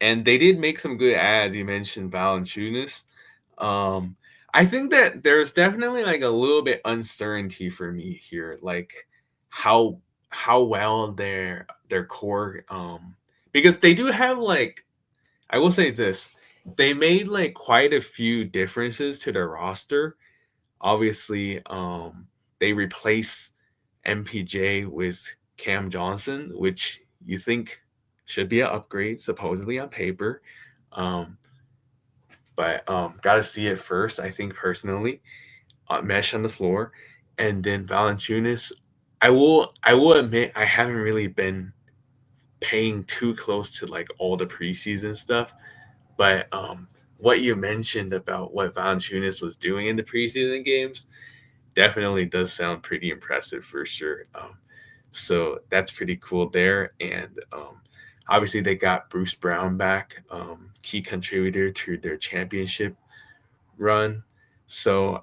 and they did make some good ads. You mentioned Valanciunas. Um, I think that there's definitely like a little bit uncertainty for me here, like how how well their core because they do have like I will say this, they made like quite a few differences to their roster. Obviously, they replace MPJ with Cam Johnson, which you think should be an upgrade, supposedly on paper. Um, but gotta see it first, I think personally. Mesh on the floor. And then Valanciunas, I will admit I haven't really been paying too close to like all the preseason stuff. But what you mentioned about what Valanciunas was doing in the preseason games definitely does sound pretty impressive for sure. So that's pretty cool there. And obviously, they got Bruce Brown back, key contributor to their championship run. So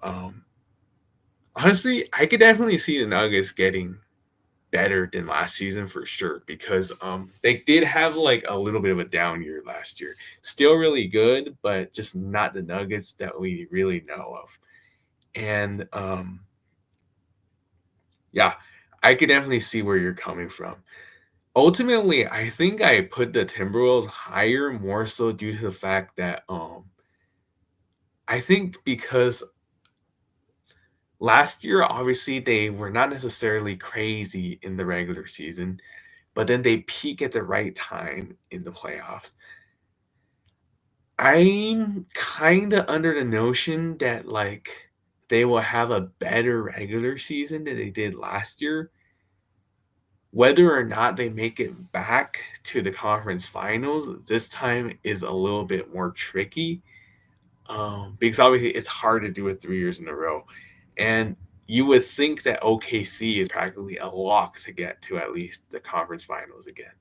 honestly, I could definitely see the Nuggets getting better than last season for sure because they did have like a little bit of a down year last year. Still really good, but just not the Nuggets that we really know of. And yeah, I could definitely see where you're coming from. Ultimately, I think I put the Timberwolves higher more so due to the fact that I think because last year obviously they were not necessarily crazy in the regular season, but then they peak at the right time in the playoffs. I'm kind of under the notion that like they will have a better regular season than they did last year. Whether or not they make it back to the conference finals this time is a little bit more tricky because obviously it's hard to do it 3 years in a row. And you would think that OKC is practically a lock to get to at least the conference finals again.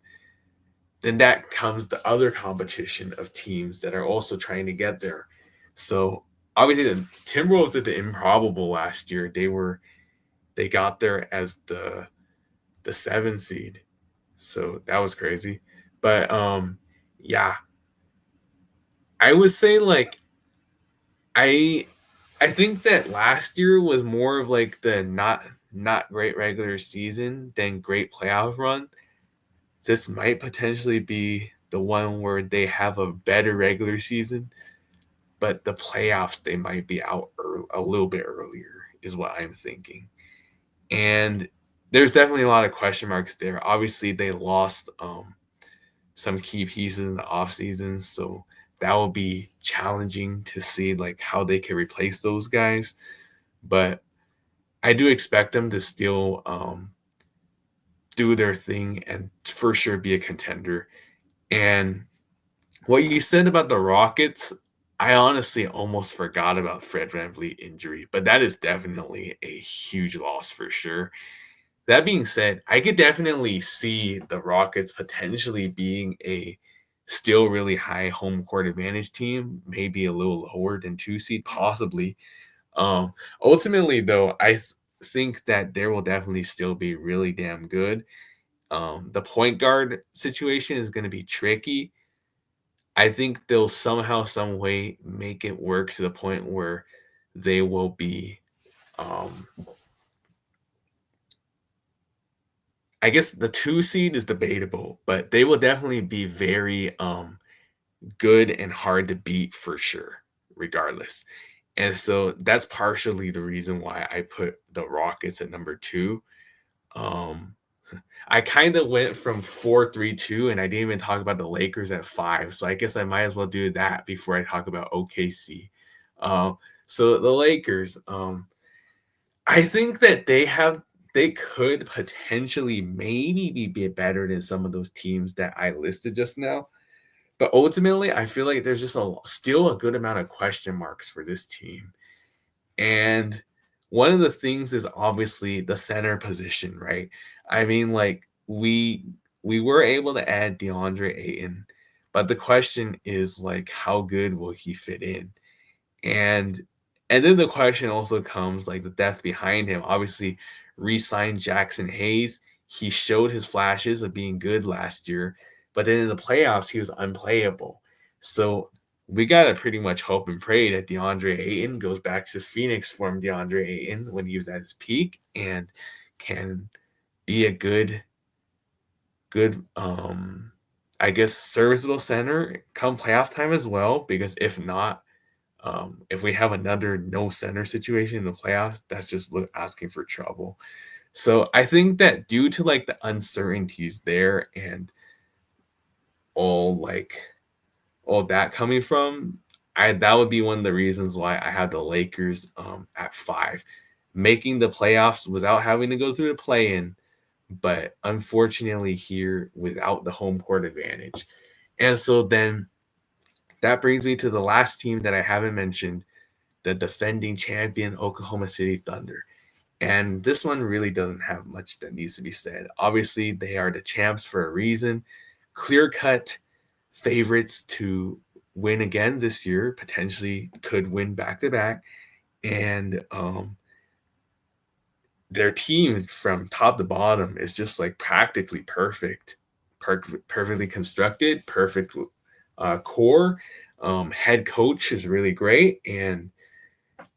Then that comes the other competition of teams that are also trying to get there. So obviously the Timberwolves did the improbable last year. They got there as the 7 seed. So that was crazy. But yeah, I would say like I I think that last year was more of like the not great regular season than great playoff run. This might potentially be the one where they have a better regular season, but the playoffs they might be out a little bit earlier is what I'm thinking. And there's definitely a lot of question marks there. Obviously, they lost some key pieces in the offseason, so that will be challenging to see like how they can replace those guys. But I do expect them to still do their thing and for sure be a contender. And what you said about the Rockets, I honestly almost forgot about Fred VanVleet injury, but that is definitely a huge loss for sure. That being said, I could definitely see the Rockets potentially being a still really high home court advantage team, maybe a little lower than 2 seed, possibly. Ultimately, though, think that there will definitely still be really damn good. The point guard situation is going to be tricky. I think they'll somehow, some way make it work to the point where they will be. Um, I guess the 2 seed is debatable, but they will definitely be very good and hard to beat for sure, regardless. And so that's partially the reason why I put the Rockets at number 2. Um, I kind of went from 4-3-2, and I didn't even talk about the Lakers at 5. So I guess I might as well do that before I talk about OKC. Um, so the Lakers, I think that they could potentially maybe be better than some of those teams that I listed just now. But ultimately, I feel like there's just still a good amount of question marks for this team. And one of the things is obviously the center position, right? I mean, like we were able to add DeAndre Ayton, but the question is like how good will he fit in? And and then the question also comes like the depth behind him. Obviously, re-signed Jackson Hayes. He showed his flashes of being good last year, but then in the playoffs he was unplayable. So we gotta pretty much hope and pray that DeAndre Ayton goes back to Phoenix form DeAndre Ayton when he was at his peak and can be a good I guess serviceable center come playoff time as well. Because if not, if we have another no center situation in the playoffs, that's just asking for trouble. So I think that due to like the uncertainties there and all like all that coming from, I that would be one of the reasons why I have the Lakers at 5, making the playoffs without having to go through the play-in, but unfortunately here without the home court advantage. And so then that brings me to the last team that I haven't mentioned, the defending champion Oklahoma City Thunder. And this one really doesn't have much that needs to be said. Obviously, they are the champs for a reason. Clear cut favorites to win again this year, potentially could win back to back. And their team from top to bottom is just like practically perfect, perfectly constructed, perfect core. Head coach is really great. And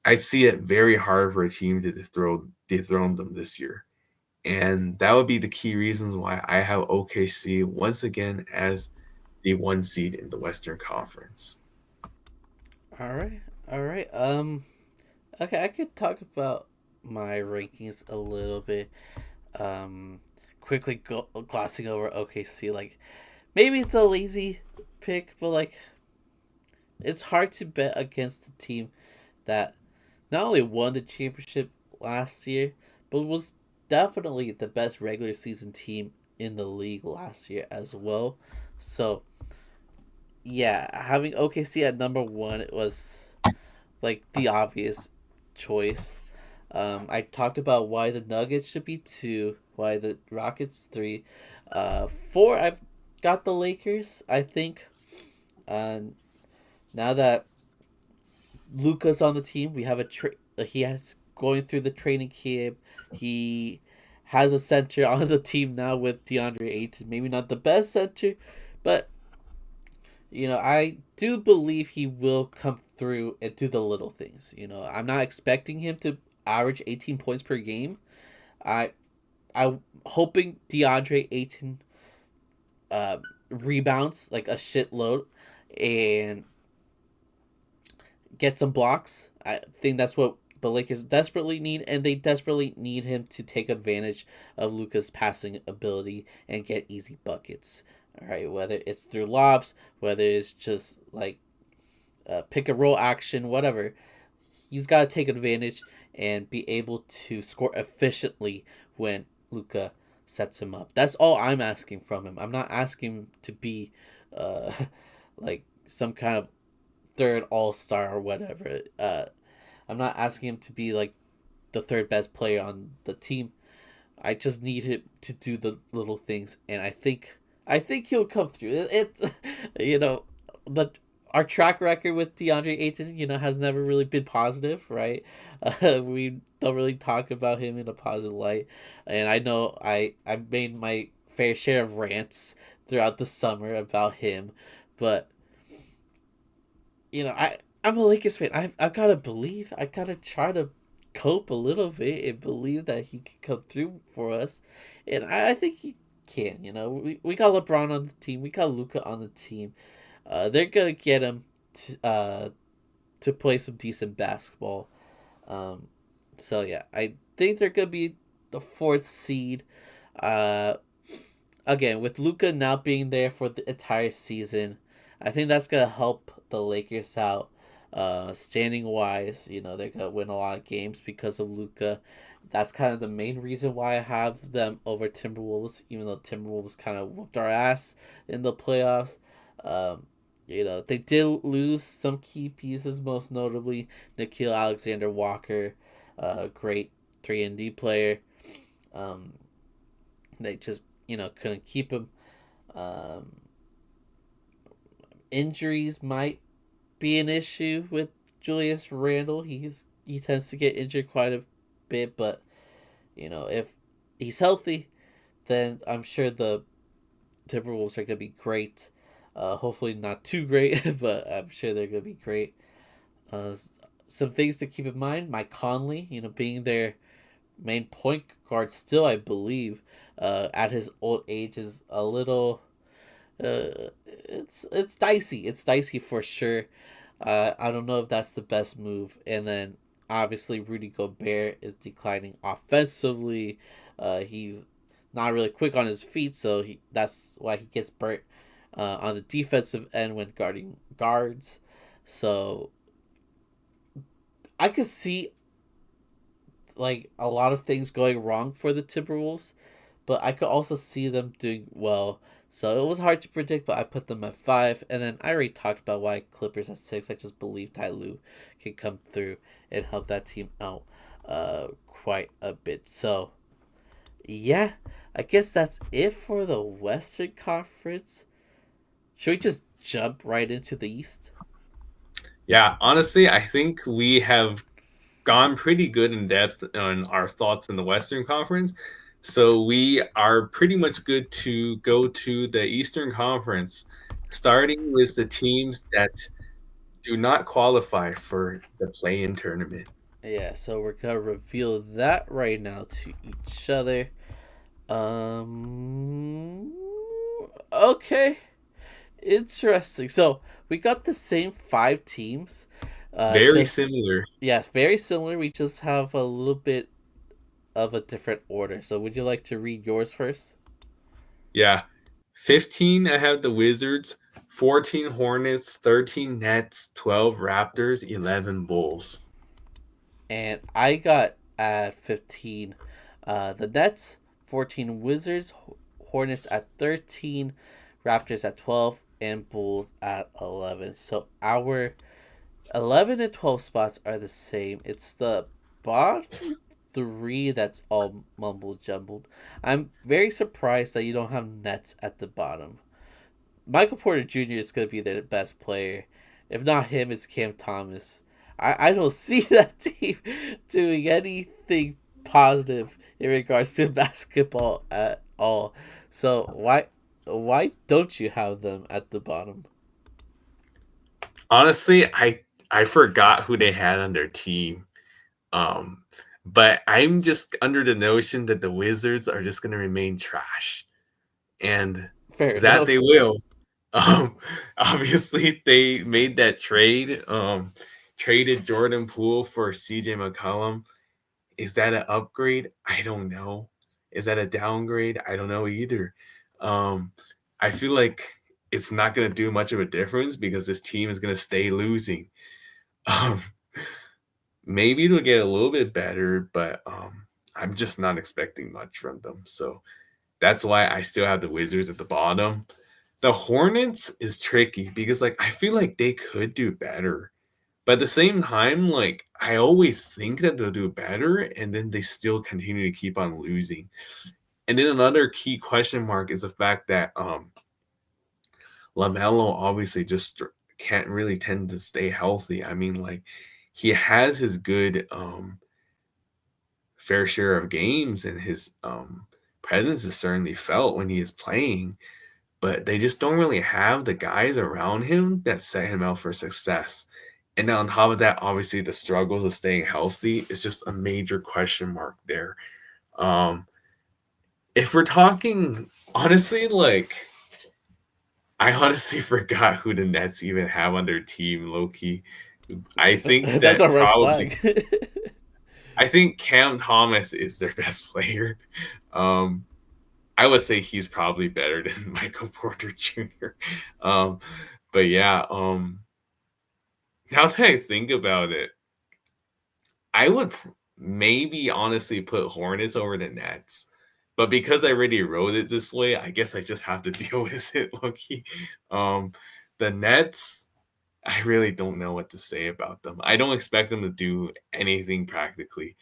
I see it very hard for a team to dethrone them this year. And that would be the key reasons why I have OKC once again as the 1 seed in the Western Conference. All right, all right. Okay, I could talk about my rankings a little bit. Um, quickly glossing over OKC. Like maybe it's a lazy pick, but like it's hard to bet against a team that not only won the championship last year, but was definitely the best regular season team in the league last year as well. So yeah, having OKC at number one was like the obvious choice. I talked about why the Nuggets should be 2, why the Rockets 3. 4, I've got the Lakers. I think uh, now that Luca's on the team, we have he has going through the training camp. He has a center on the team now with DeAndre Ayton. Maybe not the best center, but I do believe he will come through and do the little things. I'm not expecting him to average 18 points per game. I I'm hoping DeAndre Ayton rebounds like a shitload and get some blocks. I think that's what the Lakers desperately need, and they desperately need him to take advantage of Luca's passing ability and get easy buckets. All right, whether it's through lobs, whether it's just like pick and roll action, whatever. He's got to take advantage and be able to score efficiently when Luca sets him up. That's all I'm asking from him. I'm not asking him to be uh, like some kind of third all star or whatever. I'm not asking him to be like the third best player on the team. I just need him to do the little things, and I think he'll come through. It's you know the our track record with DeAndre Ayton, has never really been positive, right? We don't really talk about him in a positive light, and I know I made my fair share of rants throughout the summer about him, but I'm a Lakers fan. I've got to believe. I gotta try to cope a little bit and believe that he can come through for us, and I think he can. We got LeBron on the team. We got Luca on the team. They're gonna get him to play some decent basketball. Um, so yeah, I think they're gonna be the fourth seed. Uh, Again, with Luca now being there for the entire season, I think that's gonna help the Lakers out. Standing wise, they're gonna win a lot of games because of Luca. That's kind of the main reason why I have them over Timberwolves, even though Timberwolves kind of whooped our ass in the playoffs. Um, they did lose some key pieces, most notably Nikhil Alexander Walker, great 3 and D player. Um, they just couldn't keep him. Um, Injuries might be an issue with Julius Randle. He tends to get injured quite a bit, but if he's healthy, then I'm sure the Timberwolves are gonna be great. Hopefully not too great, but I'm sure they're gonna be great. Uh, some things to keep in mind: Mike Conley, being their main point guard still, I believe, at his old age is a little it's dicey. It's dicey for sure. I don't know if that's the best move. And then obviously Rudy Gobert is declining offensively. He's not really quick on his feet, so that's why he gets burnt on the defensive end when guarding guards. So I could see like a lot of things going wrong for the Timberwolves, but I could also see them doing well. So it was hard to predict, but I put them at 5, and then I already talked about why Clippers at 6. I just believe Ty Lue can come through and help that team out quite a bit. So yeah, I guess that's it for the Western Conference. Should we just jump right into the East? Yeah, honestly, I think we have gone pretty good in depth on our thoughts in the Western Conference. So we are pretty much good to go to the Eastern Conference, starting with the teams that do not qualify for the play-in tournament. Yeah, so we're gonna reveal that right now to each other. Um. Okay. Interesting. So we got the same 5 teams. Very Just similar. yeah, very similar. We just have a little bit of a different order. So would you like to read yours first? Yeah. 15, I have the Wizards, 14 Hornets, 13 Nets, 12 Raptors, 11 Bulls. And I got at 15, the Nets, 14 Wizards, Hornets at 13, Raptors at 12, and Bulls at 11. So our 11 and 12 spots are the same. It's the bottom 3 that's all mumble jumbled. I'm very surprised that you don't have Nets at the bottom. Michael Porter Jr. is going to be their best player. If not him, it's Cam Thomas. I don't see that team doing anything positive in regards to basketball at all. So why don't you have them at the bottom? Honestly, I forgot who they had on their team. Um, but I'm just under the notion that the Wizards are just going to remain trash, and Fair that they enough. will. Um, Obviously, they made that trade. Traded Jordan Poole for CJ McCollum. Is that an upgrade? I don't know. Is that a downgrade? I don't know either. Um, I feel like it's not going to do much of a difference because this team is going to stay losing. Um, Maybe it'll get a little bit better, but I'm just not expecting much from them. So that's why I still have the Wizards at the bottom. The Hornets is tricky because like I feel like they could do better. But at the same time, like I always think that they'll do better and then they still continue to keep on losing. And then another key question mark is the fact that LaMelo obviously just can't really tend to stay healthy. I mean, like he has his good fair share of games and his presence is certainly felt when he is playing, but they just don't really have the guys around him that set him out for success. And then on top of that, obviously the struggles of staying healthy is just a major question mark there. Um, if we're talking honestly, like I honestly forgot who the Nets even have on their team, low key. I think That's a that red probably flag. I think Cam Thomas is their best player. Um, I would say he's probably better than Michael Porter Jr. Um, but yeah, now that I think about it, I would maybe honestly put Hornets over the Nets. But because I already wrote it this way, I guess I just have to deal with it, Loki. Um, the Nets, I really don't know what to say about them. I don't expect them to do anything practically.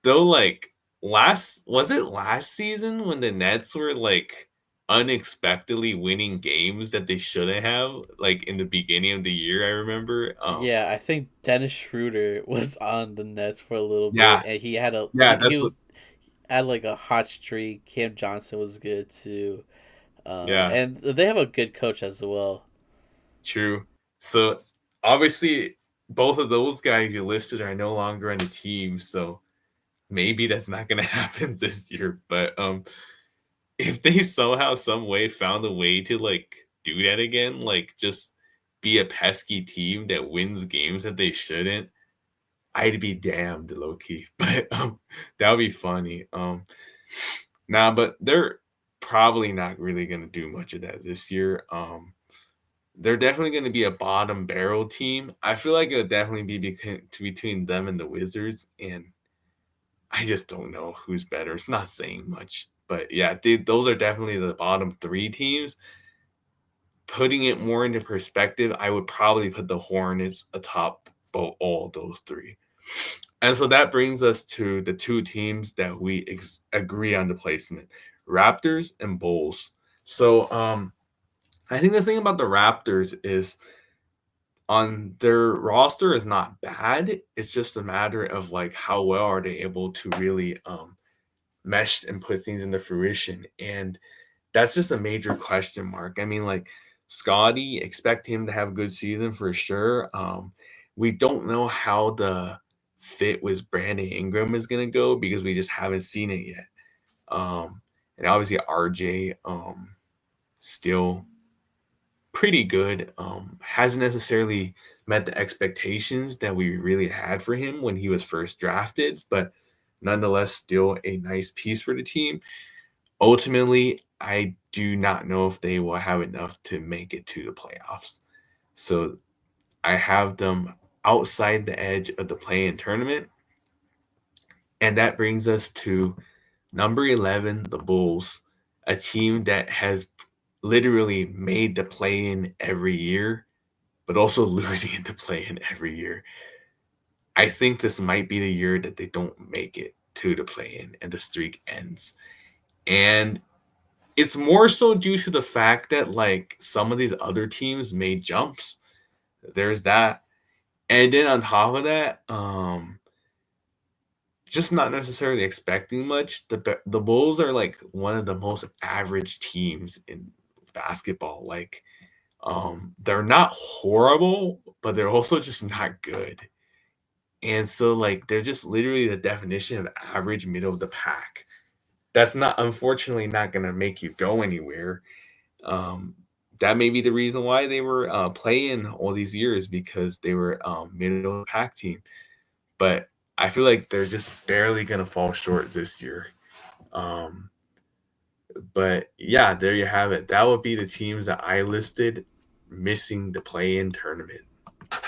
Though, like last season when the Nets were like unexpectedly winning games that they shouldn't have, like in the beginning of the year, I remember. Yeah, I think Dennis Schroeder was on the Nets for a little bit, Yeah, and he had yeah, he that's what, was had like a hot streak. Cam Johnson was good too, yeah, and they have a good coach as well. true. So obviously, both of those guys you listed are no longer on the team, so maybe that's not gonna happen this year. But if they somehow, some way found a way to like do that again, like just be a pesky team that wins games that they shouldn't, I'd be damned, low key. But that would be funny. Nah, but they're probably not really gonna do much of that this year. They're definitely gonna be a bottom barrel team. I feel like it'll definitely be between them and the Wizards, and I just don't know who's better. It's not saying much, but yeah, those are definitely the bottom three teams. Putting it more into perspective, I would probably put the Hornets atop all those three. And so that brings us to the two teams that we agree on the placement: Raptors and Bulls. So I think the thing about the Raptors is on their roster is not bad. It's just a matter of like how well are they able to really mesh and put things into fruition. And that's just a major question mark. I mean, like Scotty, expect him to have a good season for sure. We don't know how the fit with Brandon Ingram is going to go because we just haven't seen it yet. And obviously, RJ still pretty good. Hasn't necessarily met the expectations that we really had for him when he was first drafted, but nonetheless, still a nice piece for the team. Ultimately, I do not know if they will have enough to make it to the playoffs. So I have them outside the edge of the play-in tournament. And that brings us to number 11, the Bulls, a team that has literally made the play-in every year, but also losing in the play-in every year. I think this might be the year that they don't make it to the play-in and the streak ends. And it's more so due to the fact that like some of these other teams made jumps. There's that. And then on top of that, just not necessarily expecting much. The Bulls are like one of the most average teams in basketball. Like they're not horrible, but they're also just not good. And so like they're just literally the definition of average middle of the pack. That's not unfortunately not gonna make you go anywhere. Um, that may be the reason why they were playing all these years because they were middle of the pack team. But I feel like they're just barely gonna fall short this year. Um, but yeah, there you have it. That would be the teams that I listed missing the play-in tournament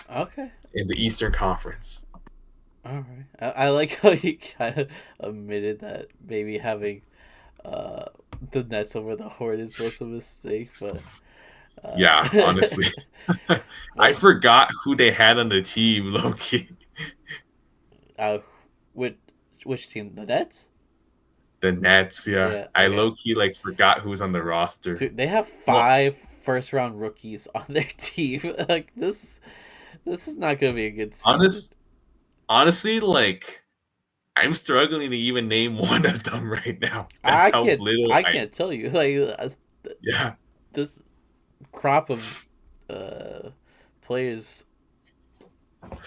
Okay, in the Eastern Conference. all right. I like how you kind of admitted that maybe having uh the Nets over the Hornets was a mistake, but Yeah, honestly. I but forgot who they had on the team, Loki. uh, which which team? The Nets? The Nets, yeah. Yeah. I Okay. low key like forgot who was on the roster. Dude, they have Well, five first round rookies on their team. Like this is not gonna be a good season. honest honestly, like I'm struggling to even name one of them right now. That's how little I I can't tell you. Like yeah. this crop of uh players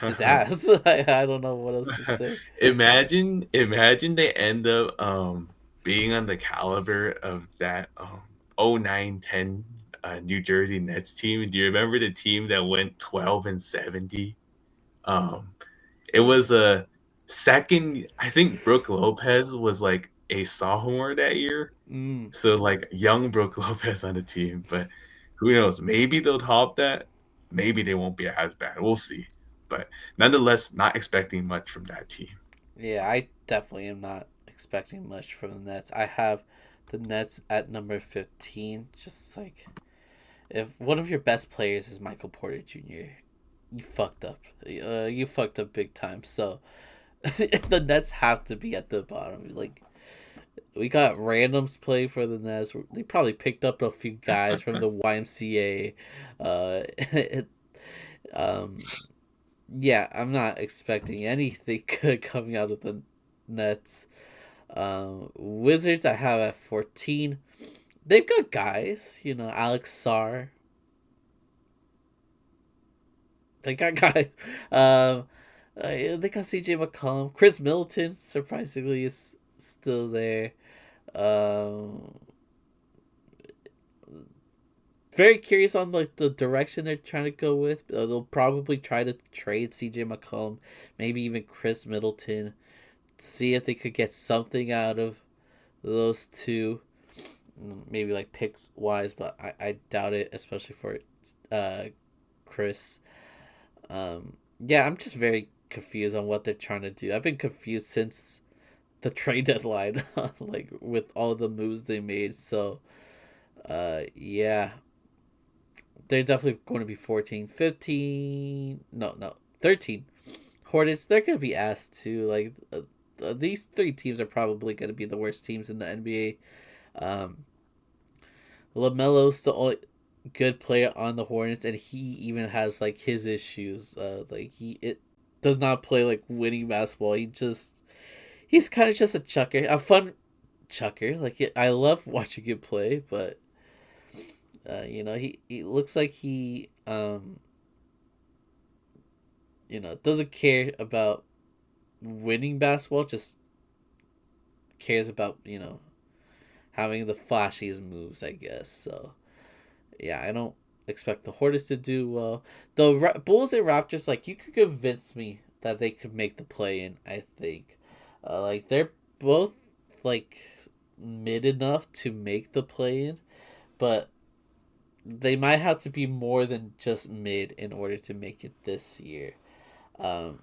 is ass. I don't know what else to say. Imagine they end up being on the caliber of that 09-10 New Jersey Nets team. Do you remember the team that went 12-70? Um it was a second, I think Brooke Lopez was like a sophomore that year. Mm, So like young Brooke Lopez on the team, but who knows? Maybe they'll top that. Maybe they won't be as bad. We'll see. But nonetheless, not expecting much from that team. yeah, I definitely am not expecting much from the Nets. I have the Nets at number 15. Just like if one of your best players is Michael Porter Jr., you fucked up. You fucked up big time. So the Nets have to be at the bottom. Like we got randoms play for the Nets. They probably picked up a few guys from the YMCA. Um, yeah, I'm not expecting anything good coming out of the Nets. Wizards, I have at 14. They've got guys, Alex Sarr. They got guys. They got CJ McCollum. Chris Middleton, surprisingly, is still there. Um, Very curious on like the direction they're trying to go with. They'll probably try to trade CJ McCollum, maybe even Chris Middleton, to see if they could get something out of those two. Maybe like picks wise, but I doubt it, especially for Chris. Yeah, I'm just very confused on what they're trying to do. I've been confused since the trade deadline, like with all the moves they made. So, yeah, they're definitely going to be 14, 15. No, 13. Hornets, they're going to be asked too. Like, these three teams are probably going to be the worst teams in the NBA. LaMelo's the only good player on the Hornets, and he even has like his issues. Like it does not play like winning basketball. He's kind of just a chucker, a fun chucker. Like I love watching him play, but he looks like he doesn't care about winning basketball. Just cares about having the flashiest moves, I guess. So yeah, I don't expect the Hornets to do well. The Bulls and Raptors, like you could convince me that they could make the play in. I think, like they're both like mid enough to make the play in, but they might have to be more than just mid in order to make it this year. Um,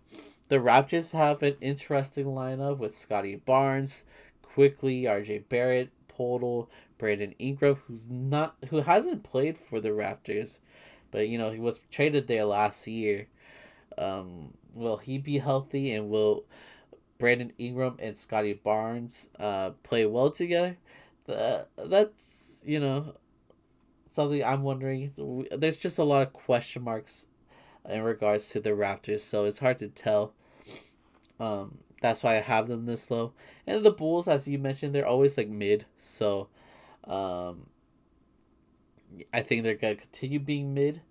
the Raptors have an interesting lineup with Scotty Barnes, Quickly, R.J. Barrett, Podol, Brandon Ingram, who hasn't played for the Raptors, but he was traded there last year. Will he be healthy, and will Brandon Ingram and Scotty Barnes play well together? That's something I'm wondering. There's just a lot of question marks in regards to the Raptors, so it's hard to tell. That's why I have them this low. And the Bulls, as you mentioned, they're always like mid, so um, I think they're gonna continue being mid.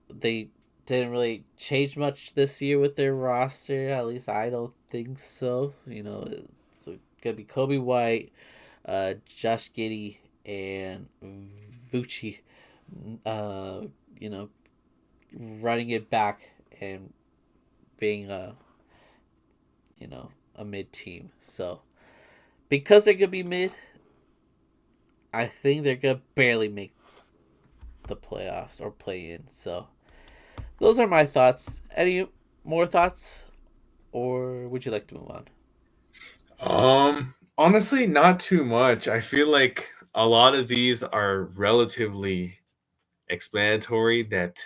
They didn't really change much this year with their roster. At least I don't think so. It's gonna be Kobe White, Josh Giddey, and Vucci. Uh, you know, running it back and being a mid team. So because they're gonna be mid, I think they're gonna barely make the playoffs or play in. So those are my thoughts. Any more thoughts, or would you like to move on? Honestly, not too much. I feel like a lot of these are relatively explanatory that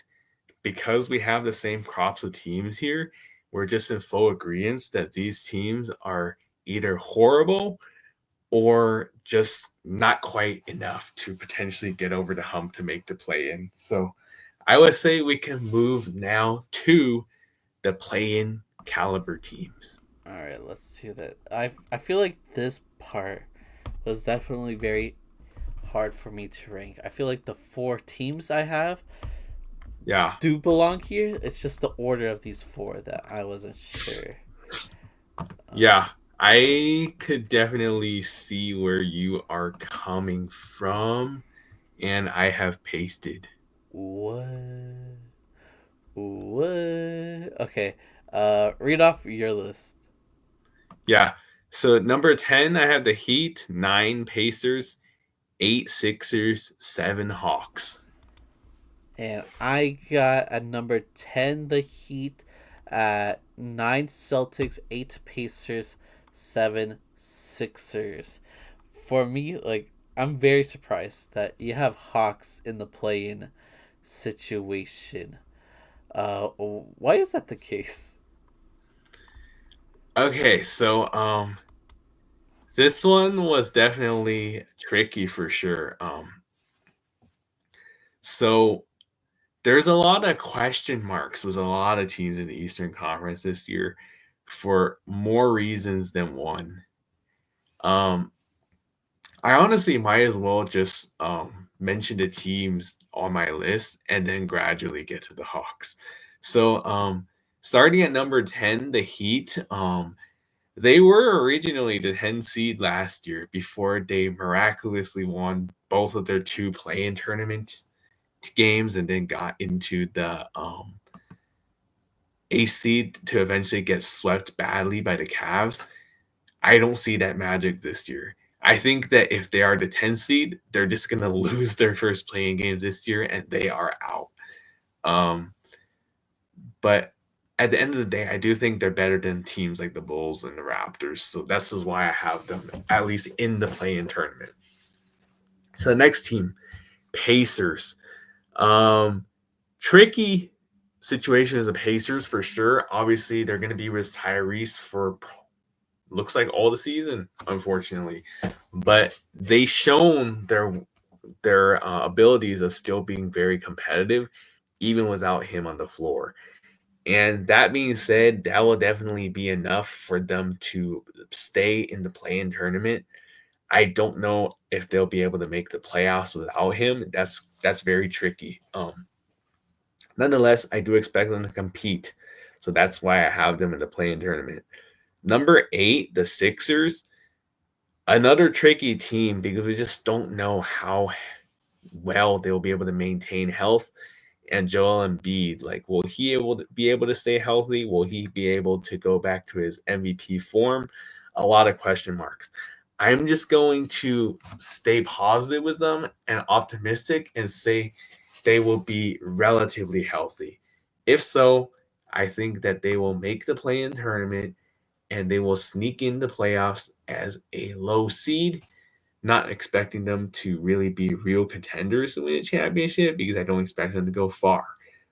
because we have the same crops of teams here, we're just in full agreement that these teams are either horrible or just not quite enough to potentially get over the hump to make the play in. So I would say we can move now to the play in caliber teams. All right, let's do that. I feel like this part was definitely very hard for me to rank. I feel like the four teams I have Yeah. do belong here. It's just the order of these four that I wasn't sure. Yeah. I could definitely see where you are coming from, and I have pasted. What? What? Okay. Read off your list. Yeah. So number 10, I have the Heat, 9 Pacers, 8 Sixers, 7 Hawks. And I got at number 10 the Heat, at 9 Celtics, 8 Pacers, 7 Sixers. For me, like, I'm very surprised that you have Hawks in the play-in situation. Why is that the case? Okay, so this one was definitely tricky for sure. So there's a lot of question marks with a lot of teams in the Eastern Conference this year for more reasons than one. Um, I honestly might as well just mention the teams on my list and then gradually get to the Hawks. So starting at number 10, the Heat. They were originally the 10 seed last year before they miraculously won both of their two play-in tournament games and then got into the A seed to eventually get swept badly by the Cavs. I don't see that magic this year. I think that if they are the 10 seed, they're just going to lose their first playing game this year and they are out. Um, but at the end of the day, I do think they're better than teams like the Bulls and the Raptors. So that's just why I have them at least in the play-in tournament. So the next team, Pacers. Um, Tricky situation as the Pacers for sure. Obviously, they're going to be with Tyrese for looks like all the season, unfortunately. But they shown their abilities of still being very competitive, even without him on the floor. And that being said, that will definitely be enough for them to stay in the play-in tournament. I don't know if they'll be able to make the playoffs without him. That's very tricky. Nonetheless, I do expect them to compete. So that's why I have them in the play-in tournament. Number 8, the Sixers. Another tricky team because we just don't know how well they'll be able to maintain health. And Joel Embiid, like, will he be able to stay healthy? Will he be able to go back to his MVP form? A lot of question marks. I'm just going to stay positive with them and optimistic and say they will be relatively healthy. If so, I think that they will make the play-in tournament and they will sneak in the playoffs as a low seed, not expecting them to really be real contenders to win a championship because I don't expect them to go far.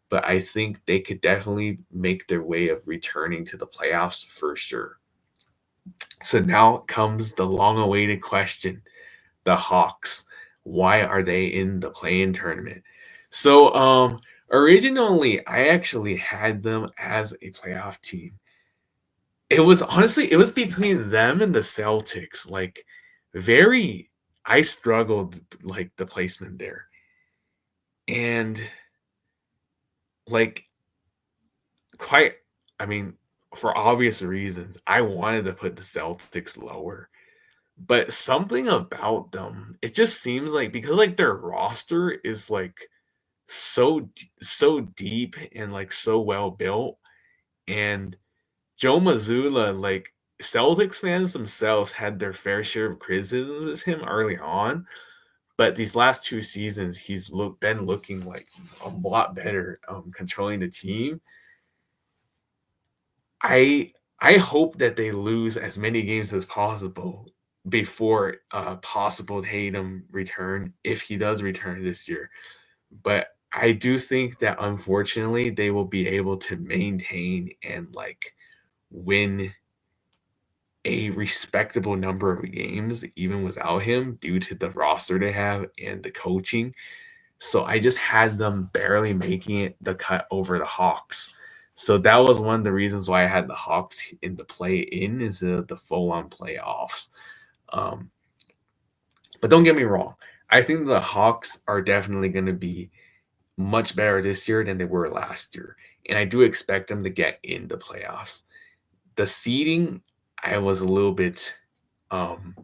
But I think they could definitely make their way of returning to the playoffs for sure. So now comes the long awaited question, the Hawks. Why are they in the play-in tournament? So originally I actually had them as a playoff team. It was between them and the Celtics. Like very I struggled like the placement there. And like quite I mean, for obvious reasons, I wanted to put the Celtics lower. But something about them, it just seems like because like their roster is like so deep and like so well built and Joe Mazzulla, like Celtics fans themselves had their fair share of criticisms of him early on, but these last two seasons been looking like a lot better, controlling the team. I I hope that they lose as many games as possible before possible Tatum return if he does return this year. But I do think that unfortunately they will be able to maintain and like win a respectable number of games even without him due to the roster they have and the coaching. So I just had them barely making it the cut over the Hawks. So that was one of the reasons why I had the Hawks in the play in instead of the full on playoffs. Um, but don't get me wrong. I think the Hawks are definitely going to be much better this year than they were last year. And I do expect them to get in the playoffs. The seeding, I was a little bit um,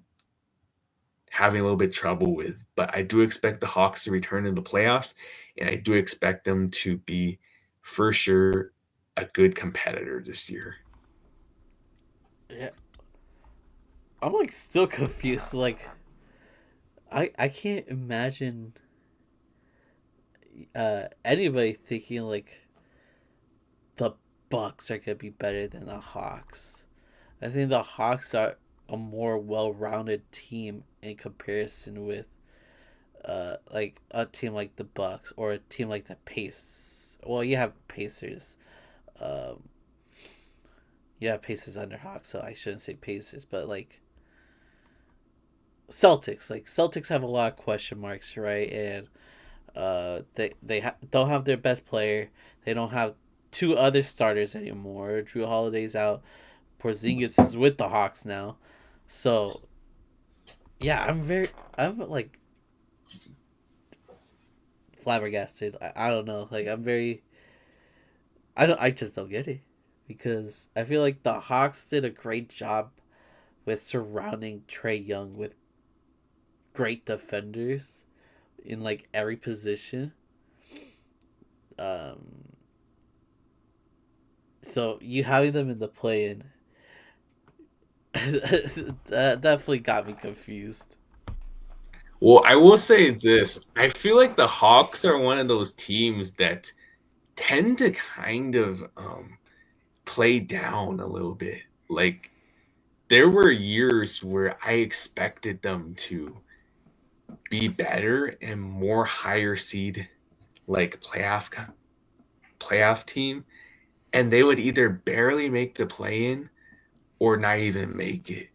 having a little bit trouble with, but I do expect the Hawks to return in the playoffs, and I do expect them to be for sure a good competitor this year. Yeah, I'm like still confused. Like, I can't imagine anybody thinking like the Bucks are gonna be better than the Hawks. I think the Hawks are a more well-rounded team in comparison with like a team like the Bucks or a team like the Pace. Well, you have Pacers. Um, you have Pacers under Hawks, so I shouldn't say Pacers, but like Celtics. Like Celtics have a lot of question marks, right? And don't have their best player. They don't have two other starters anymore. Drew Holiday's out. Porzingis is with the Hawks now. So yeah, I'm like flabbergasted. I don't know. Like I just don't get it because I feel like the Hawks did a great job with surrounding Trey Young with great defenders in like every position. Um, so you having them in the play in that definitely got me confused. Well, I will say this. I feel like the Hawks are one of those teams that tend to kind of play down a little bit. Like there were years where I expected them to be better and more higher seed like playoff team, and they would either barely make the play in or not even make it.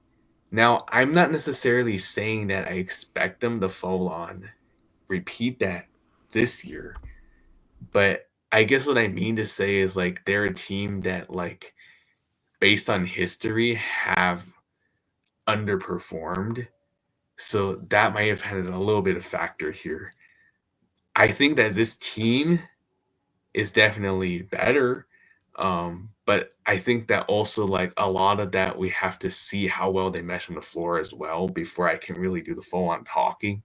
Now, I'm not necessarily saying that I expect them to full on repeat that this year, but I guess what I mean to say is like they're a team that like based on history have underperformed. So that might have had a little bit of factor here. I think that this team is definitely better. But I think that also like a lot of that we have to see how well they mesh on the floor as well before I can really do the full on talking.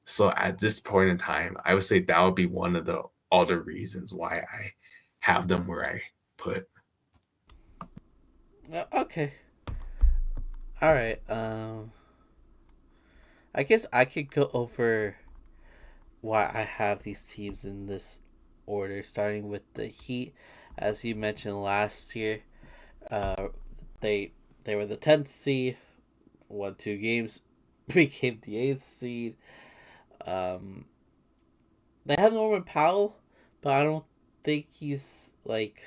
So at this point in time, I would say that would be one of the other reasons why I have them where I put. Okay, all right. I guess I could go over why I have these teams in this order, starting with the Heat. As you mentioned last year, uh, they they were the 10th seed, won 2 games, became the 8th seed. Um, they have Norman Powell, but I don't think he's like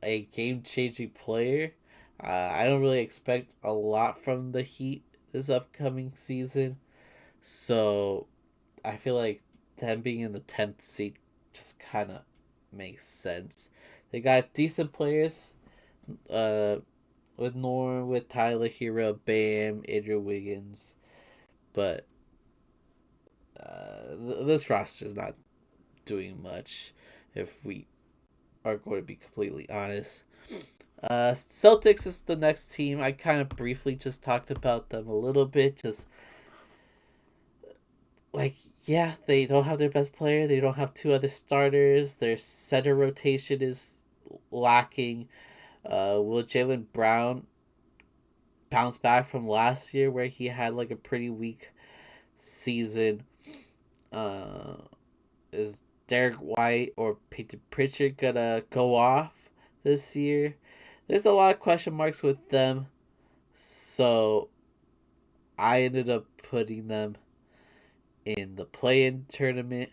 a game changing player. I don't really expect a lot from the Heat this upcoming season. So I feel like them being in the 10th seed just kind of makes sense. They got decent players uh, with Norm, with Tyler Hero, Bam, Andrew Wiggins. But this roster is not doing much if we are going to be completely honest. Celtics is the next team. I kind of briefly just talked about them a little bit. Just like, yeah, they don't have their best player. They don't have two other starters. Their center rotation is lacking. Will Jalen Brown bounce back from last year where he had like a pretty weak season? Uh, is Derek White or Peyton Pritchard gonna go off this year? There's a lot of question marks with them. So I ended up putting them in the play-in tournament.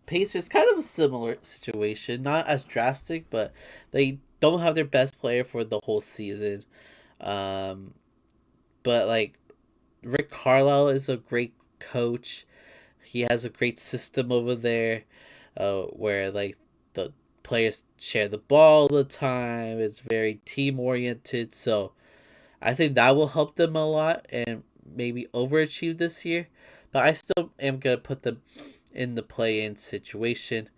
Pacers kind of a similar situation, not as drastic, but they don't have their best player for the whole season. Um, but like Rick Carlisle is a great coach. He has a great system over there, where like the players share the ball all the time. It's very team oriented, so I think that will help them a lot and maybe overachieve this year. But I still am gonna put them in the play-in situation.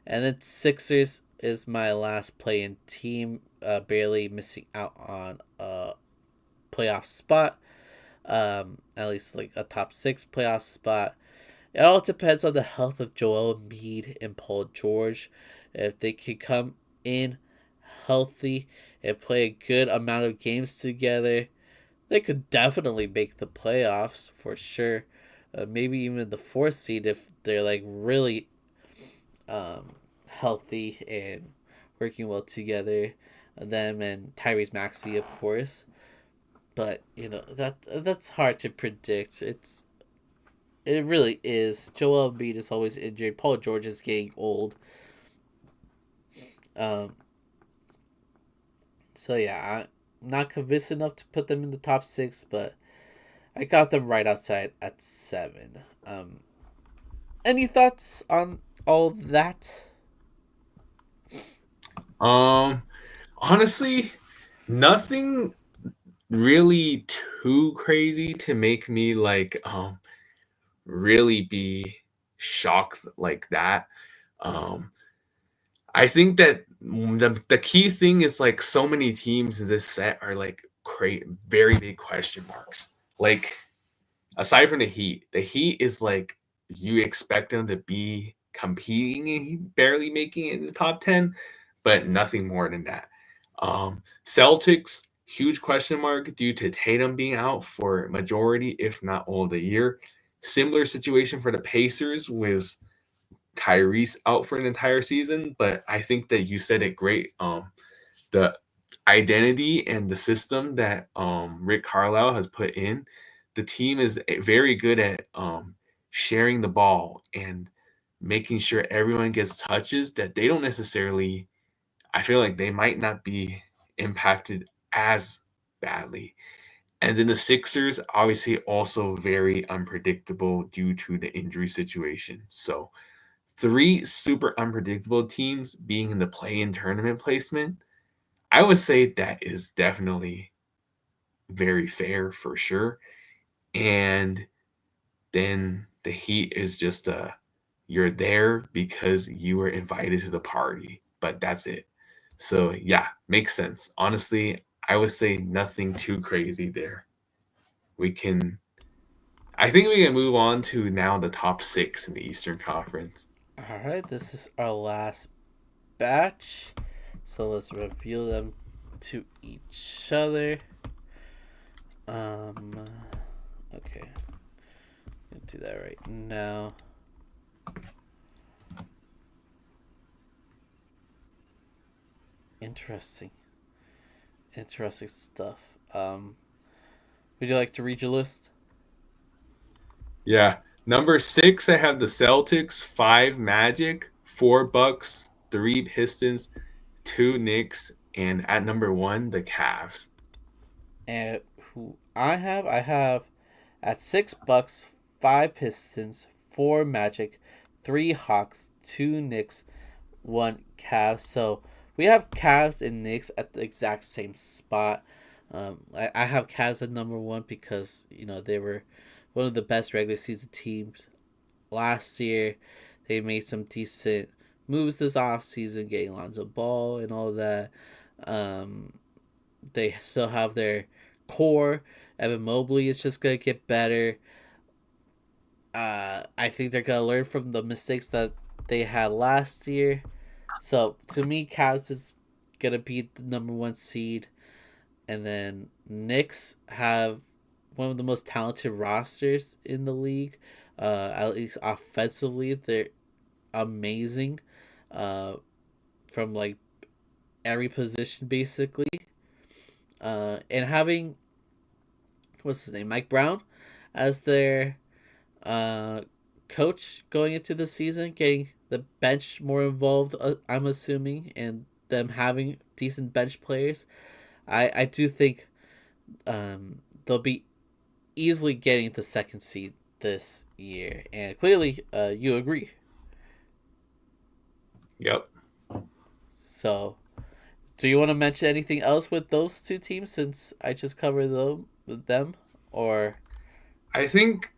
And then Sixers is my last play-in team, barely missing out on a playoff spot. At least like a top six playoff spot. It all depends on the health of Joel Embiid and Paul George. If they can come in healthy and play a good amount of games together, they could definitely make the playoffs for sure. Maybe even the fourth seed if they're like really healthy and working well together. Them and Tyrese Maxey, of course. But that's hard to predict. It really is. Joel Embiid is always injured. Paul George is getting old. Um, so yeah, I'm not convinced enough to put them in the top six, but I got them right outside at 7. Any thoughts on all that? Um, Honestly, nothing really too crazy to make me like really be shocked like that. Um, I think that the key thing is like so many teams in this set are like very big question marks. Like aside from the Heat is like you expect them to be competing and barely making it in the top 10, but nothing more than that. Celtics, huge question mark due to Tatum being out for majority, if not all of the year. Similar situation for the Pacers with Tyrese out for an entire season, but I think that you said it great. The identity and the system that Rick Carlisle has put in, the team is very good at sharing the ball and making sure everyone gets touches that they don't necessarily. I feel like they might not be impacted as badly. And then the Sixers, obviously, also very unpredictable due to the injury situation. So, three super unpredictable teams being in the play-in tournament placement, I would say that is definitely very fair for sure. And then the Heat is just you're there because you were invited to the party, but that's it. So yeah, makes sense. Honestly, I would say nothing too crazy there. We can I think we can move on to now the top 6 in the Eastern Conference. All right, this is our last batch. So let's reveal them to each other. Um, okay, gonna do that right now. Interesting, interesting stuff. Would you like to read your list? Yeah. Number 6, I have the Celtics, 5 Magic, 4 Bucks, 3 Pistons, 2 Knicks, and at number 1, the Cavs. And who I have at 6 Bucks, 5 Pistons, 4 Magic, 3 Hawks, 2 Knicks, 1 Cavs. So we have Cavs and Knicks at the exact same spot. I have Cavs at number 1 because they were one of the best regular season teams last year. They made some decent moves this offseason, getting Lonzo Ball and all that. Um, they still have their core. Evan Mobley is just gonna get better. I think they're gonna learn from the mistakes that they had last year. So to me, Cavs is gonna be the number 1 seed, and then Knicks have one of the most talented rosters in the league. At least offensively, they're amazing. Uh, from like every position basically. And having what's his name, Mike Brown, as their uh, coach going into the season, getting the bench more involved. I'm assuming, and them having decent bench players. I do think they'll be easily getting the second seed this year, and clearly, you agree. Yep. So, do you want to mention anything else with those two teams since I just covered them, or I think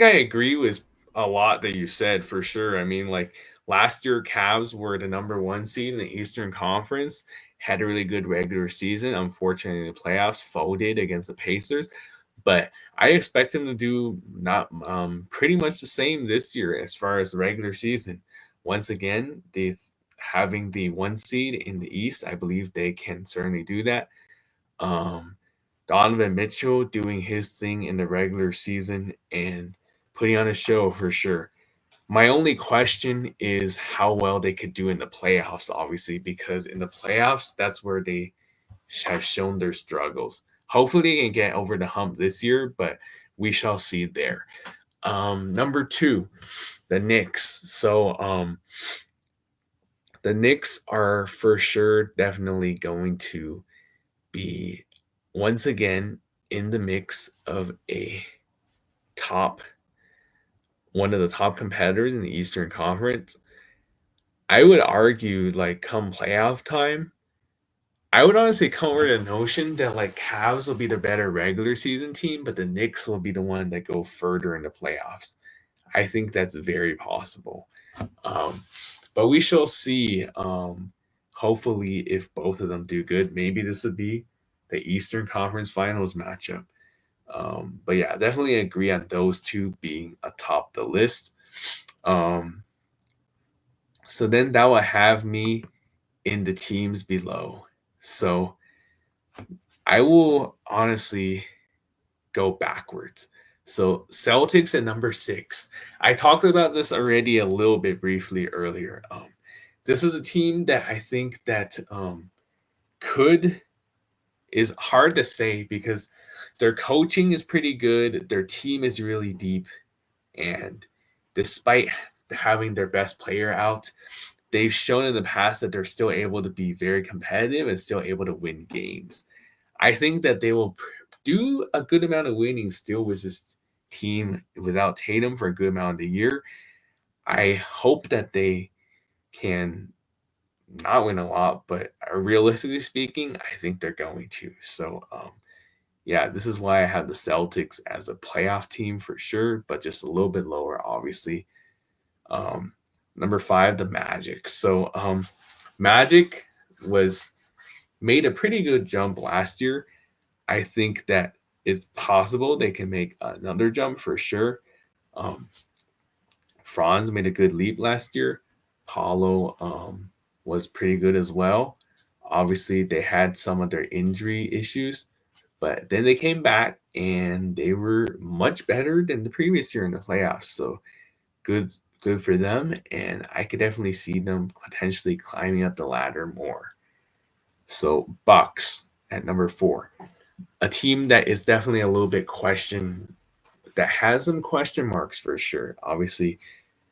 I agree with a lot that you said for sure. I mean, like last year, Cavs were the number one seed in the Eastern Conference, had a really good regular season. Unfortunately, the playoffs folded against the Pacers, but I expect them to do not pretty much the same this year as far as the regular season. Once again, they having the one seed in the East, I believe they can certainly do that. Um, Donovan Mitchell doing his thing in the regular season and putting on a show for sure. My only question is how well they could do in the playoffs, obviously, because in the playoffs, that's where they have shown their struggles. Hopefully, they can get over the hump this year, but we shall see there. Number two, the Knicks. The Knicks are for sure definitely going to be once again in the mix of a top one of the top competitors in the Eastern Conference. I would argue like come playoff time, I would honestly come over the notion that like Cavs will be the better regular season team, but the Knicks will be the one that go further in the playoffs. I think that's very possible. Um, but we shall see. Hopefully, if both of them do good, maybe this would be the Eastern Conference Finals matchup. But yeah, definitely agree on those two being atop the list. Um, so then that will have me in the teams below. So I will honestly go backwards. So Celtics at number 6. I talked about this already a little bit briefly earlier. This is a team that I think that could is hard to say because their coaching is pretty good, their team is really deep, and despite having their best player out, they've shown in the past that they're still able to be very competitive and still able to win games. I think that they will do a good amount of winning still with this team without Tatum for a good amount of the year. I hope that they can not win a lot, but realistically speaking, I think they're going to. So, yeah, this is why I have the Celtics as a playoff team for sure, but just a little bit lower, obviously. Um, Number 5, the Magic. So, Magic was made a pretty good jump last year. I think that it's possible they can make another jump for sure. Um, Franz made a good leap last year. Paulo was pretty good as well. Obviously, they had some of their injury issues, but then they came back and they were much better than the previous year in the playoffs. So good for them. And I could definitely see them potentially climbing up the ladder more. So Bucks at number 4. A team that is definitely a little bit that has some question marks for sure. Obviously,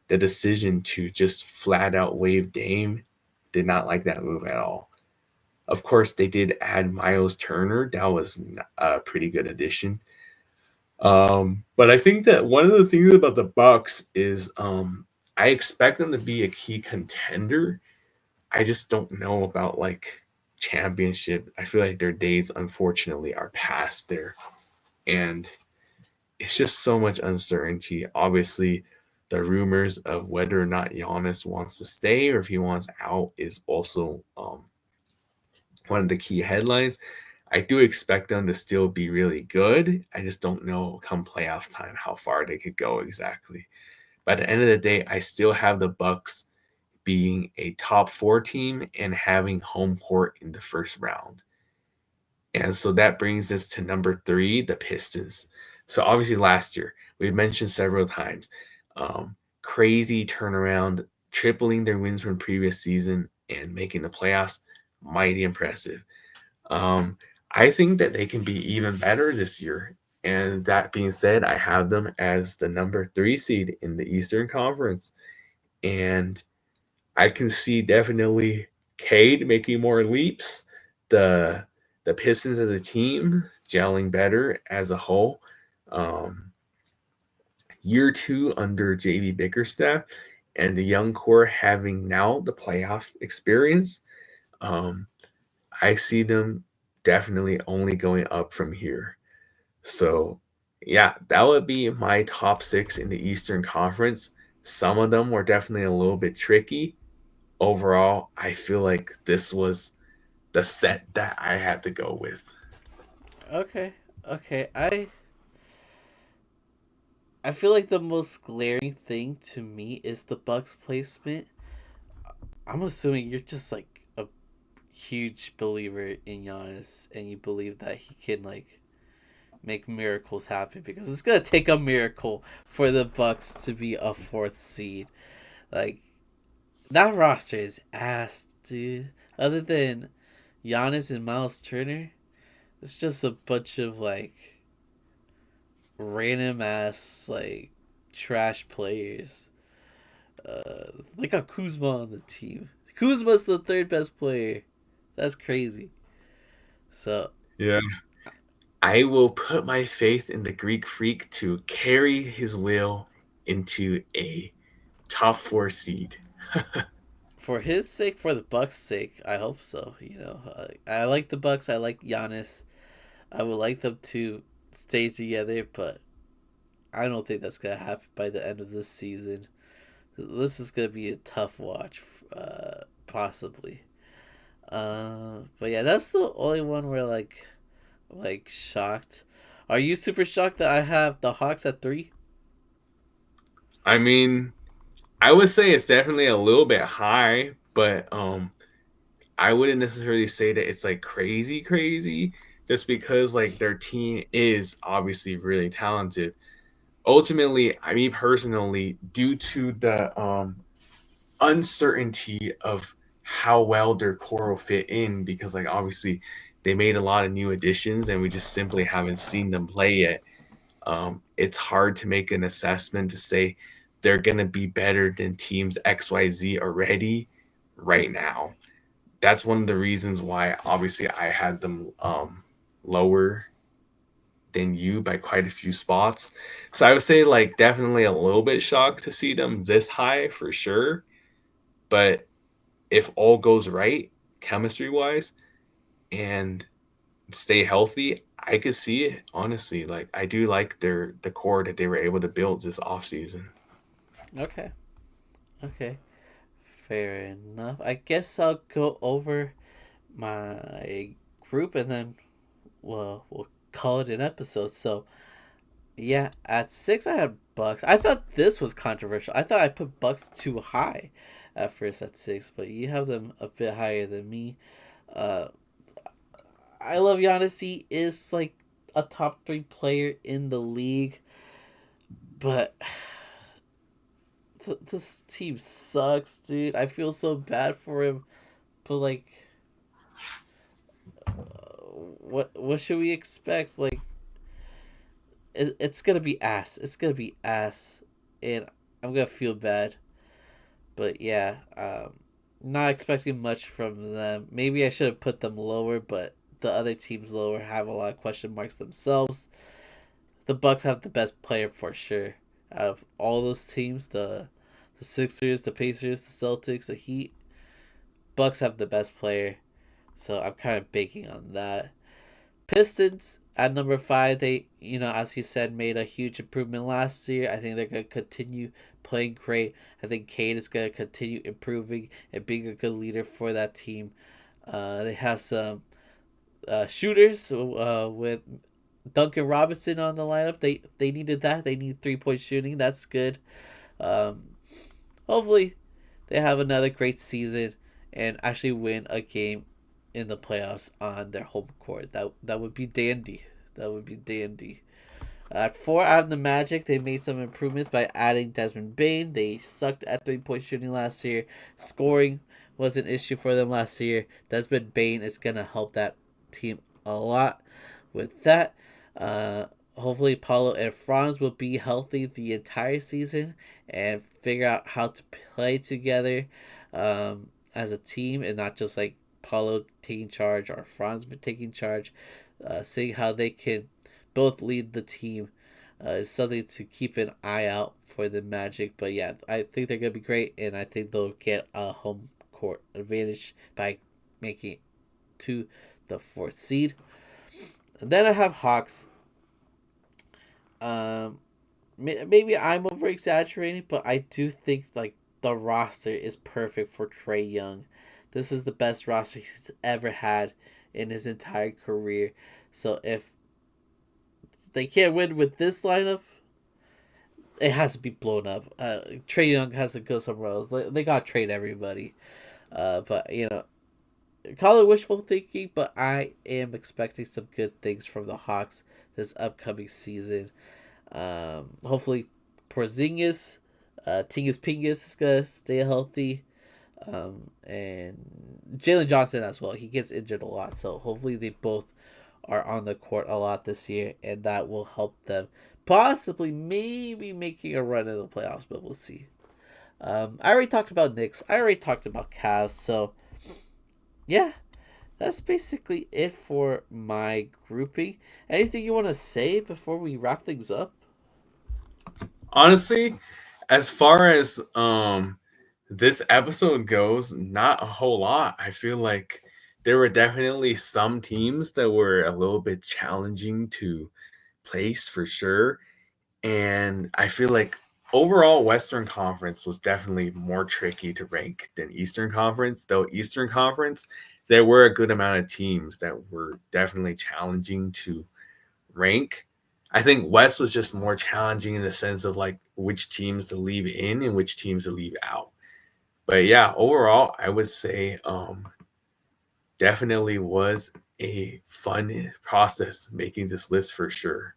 the decision to just flat out waive Dame did not like that move at all. Of course, they did add Miles Turner. That was a pretty good addition. But I think that one of the things about the Bucks is I expect them to be a key contender. I just don't know about like championship. I feel like their days, unfortunately, are past there. And it's just so much uncertainty. Obviously, the rumors of whether or not Giannis wants to stay or if he wants out is also one of the key headlines. I do expect them to still be really good. I just don't know come playoff time how far they could go exactly. But at the end of the day, I still have the Bucks being a top 4 team and having home court in the first round. And so that brings us to number 3, the Pistons. So obviously last year, we've mentioned several times, crazy turnaround, tripling their wins from previous season and making the playoffs, mighty impressive. Um, I think that they can be even better this year. And that being said, I have them as the number 3 seed in the Eastern Conference. And I can see definitely Cade making more leaps, the the Pistons as a team gelling better as a whole. Um, Year 2 under JB Bickerstaff, and the young core having now the playoff experience, um, I see them definitely only going up from here. So, yeah, that would be my top 6 in the Eastern Conference. Some of them were definitely a little bit tricky. Overall, I feel like this was the set that I had to go with. Okay, okay. I feel like the most glaring thing to me is the Bucks placement. I'm assuming you're just like a huge believer in Giannis, and you believe that he can like make miracles happen because it's gonna take a miracle for the Bucks to be a fourth seed. Like that roster is ass, dude. Other than Giannis and Miles Turner, it's just a bunch of like random ass like trash players. They got Kuzma on the team. Kuzma's the third best player. That's crazy. So Yeah. I will put my faith in the Greek freak to carry his will into a top 4 seed. for his sake, for the Bucks' sake, I hope so. You know, I like the Bucks. I like Giannis. I would like them to stay together, but I don't think that's gonna happen by the end of this season. This is gonna be a tough watch, possibly. But yeah, that's the only one where like shocked. Are you super shocked that I have the Hawks at 3? I mean, I would say it's definitely a little bit high, but I wouldn't necessarily say that it's like crazy crazy just because like their team is obviously really talented. Ultimately, I mean personally, due to the uncertainty of how well their core will fit in, because like obviously they made a lot of new additions and we just simply haven't seen them play yet. It's hard to make an assessment to say they're going to be better than teams XYZ already right now. That's one of the reasons why obviously I had them lower than you by quite a few spots. So I would say like definitely a little bit shocked to see them this high for sure. But if all goes right, chemistry wise, and stay healthy, I could see it honestly. Like I do like the core that they were able to build this offseason. Okay, okay, fair enough. I guess I'll go over my group and then we'll call it an episode. So yeah, at 6 I had Bucks. I thought this was controversial. I thought I put Bucks too high at first at 6, but you have them a bit higher than me. Uh, I love Giannis. He is like a top 3 player in the league, but this team sucks, dude. I feel so bad for him, but like, what should we expect? Like, it's gonna be ass. It's gonna be ass, and I'm gonna feel bad. But yeah, not expecting much from them. Maybe I should have put them lower, but the other teams lower have a lot of question marks themselves. The Bucks have the best player for sure out of all those teams. The Sixers, the Pacers, the Celtics, the Heat. Bucks have the best player, so I'm kind of banking on that. Pistons at number 5, they, as you said, made a huge improvement last year. I think they're going to continue playing great. I think Cade is going to continue improving and being a good leader for that team. They have some shooters with Duncan Robinson on the lineup. They needed that. They need 3-point shooting. That's good. Um, Hopefully, they have another great season and actually win a game in the playoffs on their home court. That would be dandy. That would be dandy. At 4, I have the Magic. They made some improvements by adding Desmond Bain. They sucked at 3-point shooting last year. Scoring was an issue for them last year. Desmond Bain is gonna help that team a lot with that. Uh, hopefully Paulo and Franz will be healthy the entire season and figure out how to play together as a team and not just like Paulo taking charge or Franz taking charge. Seeing how they can both lead the team is something to keep an eye out for the Magic. But yeah, I think they're gonna be great, and I think they'll get a home court advantage by making it to the fourth seed. And then I have Hawks. Um, maybe I'm over exaggerating, but I do think like the roster is perfect for Trey Young. This is the best roster he's ever had in his entire career. So if they can't win with this lineup, it has to be blown up. Trey Young has to go somewhere else. They got to trade everybody. But you know, call it wishful thinking, but I am expecting some good things from the Hawks this upcoming season. Hopefully, Porzingis, Tingus Pingus is gonna stay healthy, and Jalen Johnson as well. He gets injured a lot, so hopefully they both are on the court a lot this year, and that will help them possibly maybe making a run in the playoffs, but we'll see. I already talked about Knicks. I already talked about Cavs, so yeah, that's basically it for my grouping. Anything you want to say before we wrap things up? Honestly, as far as this episode goes, not a whole lot. I feel like there were definitely some teams that were a little bit challenging to place for sure. And I feel like overall Western Conference was definitely more tricky to rank than Eastern Conference, though Eastern Conference, there were a good amount of teams that were definitely challenging to rank. I think West was just more challenging in the sense of like which teams to leave in and which teams to leave out. But yeah, overall, I would say definitely was a fun process making this list for sure.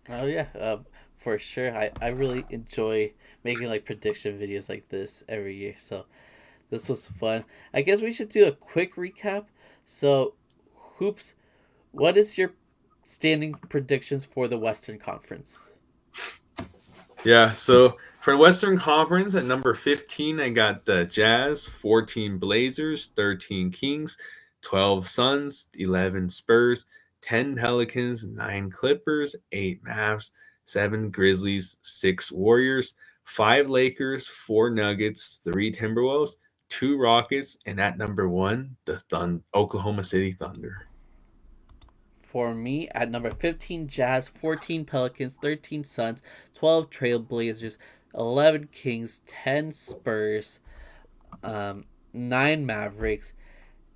Oh yeah, for sure. I really enjoy making like prediction videos like this every year. So this was fun. I guess we should do a quick recap. So, Hoops, what is your standing predictions for the Western Conference? Yeah, so for the Western Conference at number 15, I got the Jazz, 14 Blazers, 13 Kings, 12 Suns, 11 Spurs, 10 Pelicans, 9 Clippers, 8 Mavs, 7 Grizzlies, 6 Warriors, 5 Lakers, 4 Nuggets, 3 Timberwolves, 2 Rockets, and at number 1, the Oklahoma City Thunder. For me, at number 15, Jazz, 14 Pelicans, 13 Suns, 12 Trailblazers, 11 Kings, 10 Spurs, 9 Mavericks,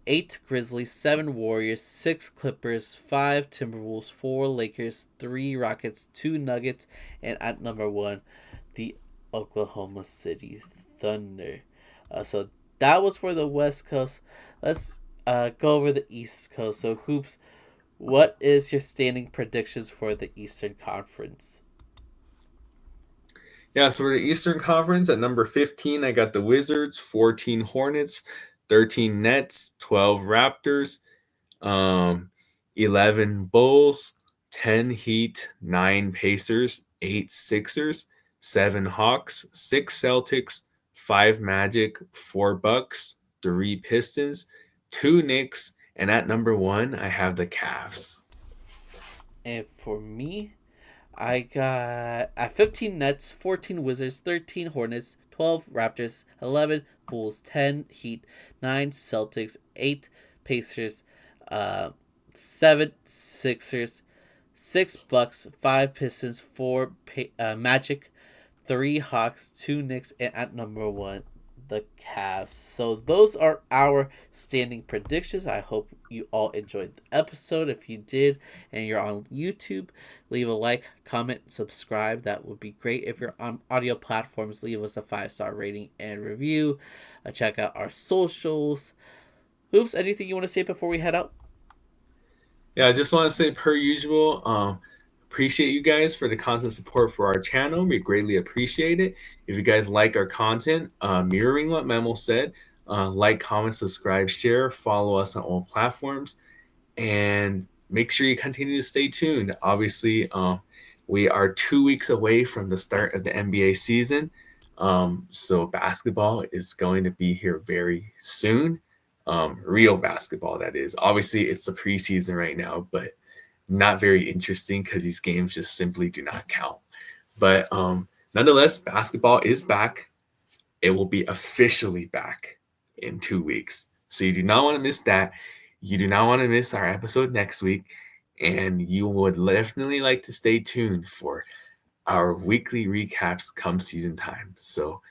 8 Grizzlies, 7 Warriors, 6 Clippers, 5 Timberwolves, 4 Lakers, 3 Rockets, 2 Nuggets, and at number 1, the Oklahoma City Thunder. So that was for the West Coast. Let's go over the East Coast. So, Hoops, what is your standing predictions for the Eastern Conference? Yeah, so for the Eastern Conference at number 15, I got the Wizards, 14 Hornets, 13 Nets, 12 Raptors, um, 11 Bulls, 10 Heat, 9 Pacers, 8 Sixers, 7 Hawks, 6 Celtics, 5 Magic, 4 Bucks, 3 Pistons, 2 Knicks, and at number 1, I have the Cavs. And for me, I got at 15 Nets, 14 Wizards, 13 Hornets, 12 Raptors, 11 Bulls, 10 Heat, 9 Celtics, 8 Pacers, 7 Sixers, 6 Bucks, 5 Pistons, 4 Magic, 3 Hawks, 2 Knicks, and at number 1, the Cavs. So those are our standing predictions. I hope you all enjoyed the episode. If you did and you're on YouTube, leave a like, comment, subscribe. That would be great. If you're on audio platforms, leave us a 5-star rating and review. Check out our socials. Oops, anything you want to say before we head out? Yeah, I just want to say, per usual, appreciate you guys for the constant support for our channel. We greatly appreciate it. If you guys like our content, mirroring what Memo said, like, comment, subscribe, share, follow us on all platforms, and make sure you continue to stay tuned. Obviously, We are 2 weeks away from the start of the NBA season. So basketball is going to be here very soon. Real basketball, that is. Obviously, it's the preseason right now, but not very interesting because these games just simply do not count. But nonetheless, basketball is back. It will be officially back in 2 weeks. So you do not want to miss that. You do not want to miss our episode next week. And you would definitely like to stay tuned for our weekly recaps come season time. So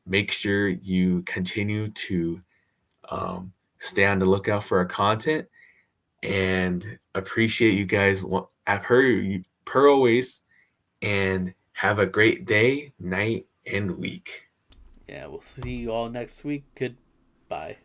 make sure you continue to stay on the lookout for our content and appreciate you guys per always, and have a great day, night, and week. Yeah, we'll see you all next week. Goodbye.